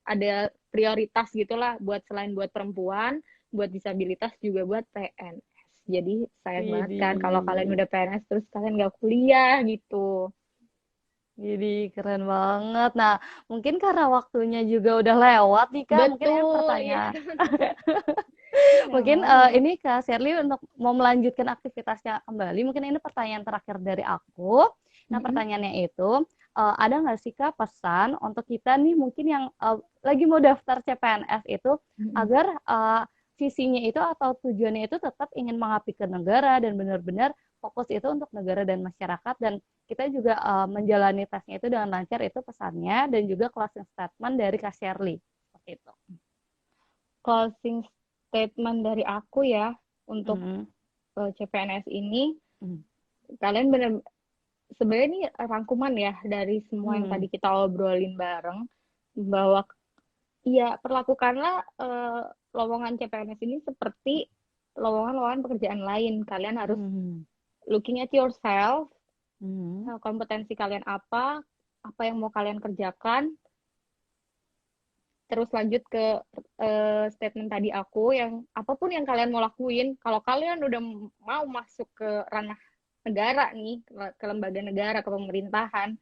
ada prioritas gitulah buat selain buat perempuan, buat disabilitas juga buat PNS. Jadi sayang banget kan kalau kalian Widih. udah PNS terus kalian nggak kuliah gitu. Widih, keren banget. Nah, mungkin karena waktunya juga udah lewat nih, Kak. Mungkin ini Betul, ya pertanyaan. teman-teman. Iya Mungkin banget. ini Kak Shirley untuk mau melanjutkan aktivitasnya kembali. Mungkin ini pertanyaan terakhir dari aku. Nah, Mm-mm. pertanyaannya itu, ada nggak sih Kak pesan untuk kita nih mungkin yang lagi mau daftar CPNS itu Mm-mm. agar visinya itu atau tujuannya itu tetap ingin mengabdi ke negara dan benar-benar fokus itu untuk negara dan masyarakat dan kita juga menjalani tesnya itu dengan lancar itu pesannya dan juga closing statement dari Kak Shirley. Seperti itu. Closing statement dari aku ya untuk Hmm. CPNS ini, Hmm. kalian bener sebenarnya ini rangkuman ya dari semua yang Hmm. tadi kita obrolin bareng, bahwa ya perlakukanlah lowongan CPNS ini seperti lowongan-lowongan pekerjaan lain. Kalian harus Hmm. looking at yourself, Hmm. kompetensi kalian apa yang mau kalian kerjakan. Terus lanjut ke statement tadi aku, yang apapun yang kalian mau lakuin, kalau kalian udah mau masuk ke ranah negara nih, ke lembaga negara, ke pemerintahan,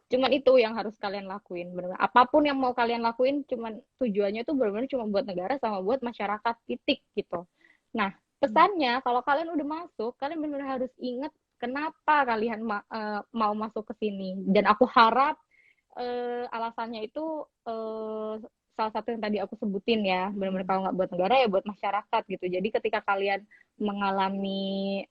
cuman itu yang harus kalian lakuin. Bener, apapun yang mau kalian lakuin cuman tujuannya tuh benar-benar cuma buat negara sama buat masyarakat, titik gitu. Nah, pesannya kalau kalian udah masuk, kalian benar-benar harus ingat kenapa kalian mau masuk ke sini. Dan aku harap alasannya itu salah satu yang tadi aku sebutin ya, benar-benar Hmm. kalau nggak buat negara ya buat masyarakat gitu. Jadi ketika kalian mengalami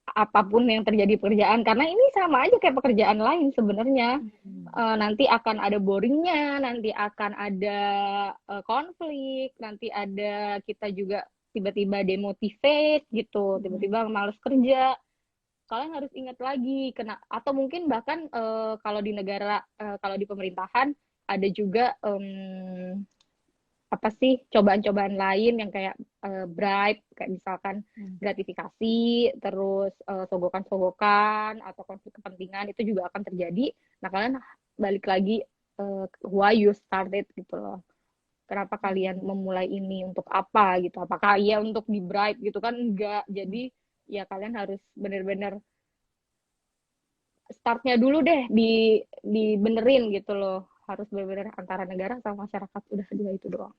apapun yang terjadi pekerjaan, karena ini sama aja kayak pekerjaan lain sebenarnya. Hmm. Nanti akan ada boringnya, nanti akan ada konflik, nanti ada kita juga tiba-tiba demotivate gitu, Hmm. tiba-tiba males kerja. Kalian harus ingat lagi, atau mungkin bahkan kalau di negara, kalau di pemerintahan ada juga apa sih, cobaan-cobaan lain yang kayak bribe, kayak misalkan Hmm. gratifikasi, terus sogokan-sogokan atau konflik kepentingan itu juga akan terjadi. Nah, kalian balik lagi why you started gitu loh. Kenapa kalian Hmm. memulai ini, untuk apa gitu? Apakah iya untuk di bribe gitu kan? Enggak. Jadi ya kalian harus benar-benar startnya dulu deh dibenerin gitu loh. Harus benar-benar antara negara sama masyarakat, udah dua itu doang.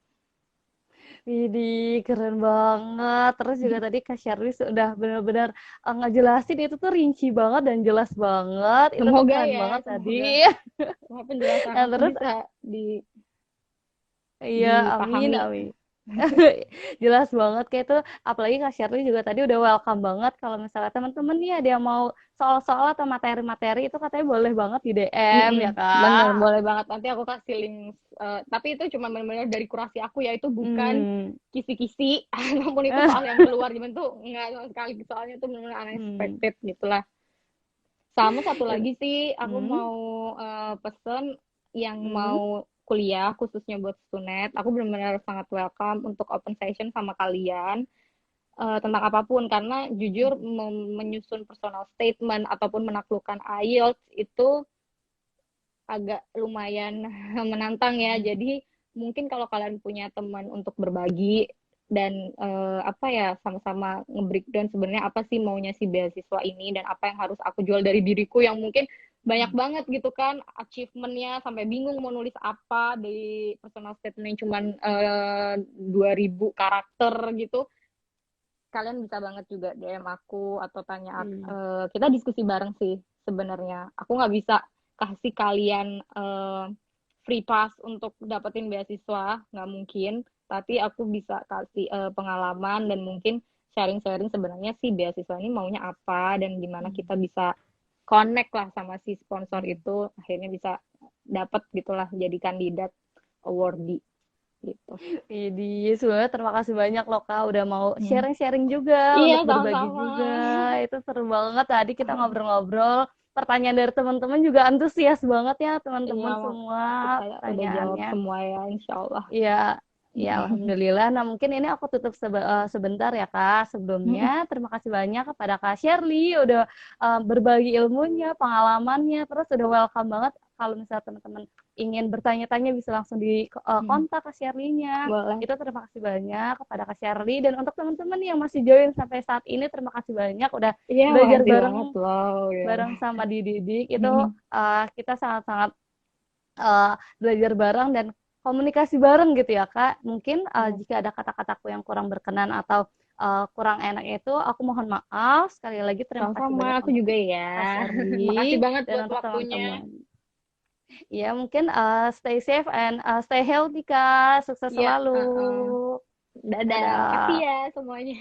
Widih, keren banget. Terus juga tadi Kak Shirley sudah benar-benar ngejelasin itu tuh rinci banget dan jelas banget. Itu tuh Semoga keren ya, banget tadi. semoga semua penjelasan Nah, aku terus bisa iya, amin, dipahami. amin. Jelas banget kayak itu apalagi Kak Shirley juga tadi udah welcome banget kalau misalnya teman-teman nih ada yang mau soal-soal atau materi-materi itu katanya boleh banget di DM ya Bener, Kak. boleh banget. Nanti aku kasih link. Tapi itu cuma benar-benar dari kurasi aku ya, itu bukan Hmm. kisi-kisi. Namun itu soal yang keluar zaman tuh nggak sama sekali. Soalnya itu benar-benar Hmm. unexpected gitulah. Sama satu lagi sih, aku Hmm. mau pesen yang Hmm. mau kuliah khususnya buat Stunet. Aku benar-benar sangat welcome untuk open session sama kalian tentang apapun, karena jujur menyusun personal statement ataupun menaklukkan IELTS itu agak lumayan menantang ya. Jadi mungkin kalau kalian punya teman untuk berbagi dan apa ya, sama-sama nge-breakdown sebenarnya apa sih maunya si beasiswa ini dan apa yang harus aku jual dari diriku yang mungkin banyak banget gitu kan achievementnya, sampai bingung mau nulis apa di personal statement yang cuman 2000 karakter gitu. Kalian bisa banget juga DM aku atau tanya, Iya. kita diskusi bareng sih sebenarnya. Aku nggak bisa kasih kalian free pass untuk dapetin beasiswa, nggak mungkin. Tapi aku bisa kasih pengalaman dan mungkin sharing-sharing sebenarnya sih beasiswa ini maunya apa dan gimana kita bisa connect lah sama si sponsor itu, akhirnya bisa dapat gitulah jadi kandidat awardee gitu. Ini sebenarnya terima kasih banyak loh Kak udah mau sharing-sharing juga, Iya, untuk berbagi sama-sama. juga. Itu seru banget tadi kita ngobrol-ngobrol. Pertanyaan dari teman-teman juga antusias banget ya Iya, teman-teman semua kita udah jawab pertanyaannya. semua ya, insya Allah. Iya, ya alhamdulillah. Nah, mungkin ini aku tutup sebentar ya, Kak. Sebelumnya, terima kasih banyak kepada Kak Shirley udah berbagi ilmunya, pengalamannya, terus udah welcome banget kalau misalnya teman-teman ingin bertanya-tanya bisa langsung di kontak Kak Shirley-nya. Boleh. Itu terima kasih banyak kepada Kak Shirley dan untuk teman-teman yang masih join sampai saat ini terima kasih banyak udah Iya, belajar makasih bareng banget loh. Ya. bareng sama Didik. Itu kita sangat-sangat belajar bareng dan komunikasi bareng gitu ya Kak. Mungkin jika ada kata-kataku yang kurang berkenan atau kurang enak itu aku mohon maaf. Sekali lagi terima kasih Sama-sama, banyak aku untuk juga Kak ya. Makasih Shirley banget dan buat untuk waktunya. teman-teman. Ya mungkin stay safe and stay healthy Kak. Sukses Iya, selalu. Dadah. Makasih Dadah. ya semuanya.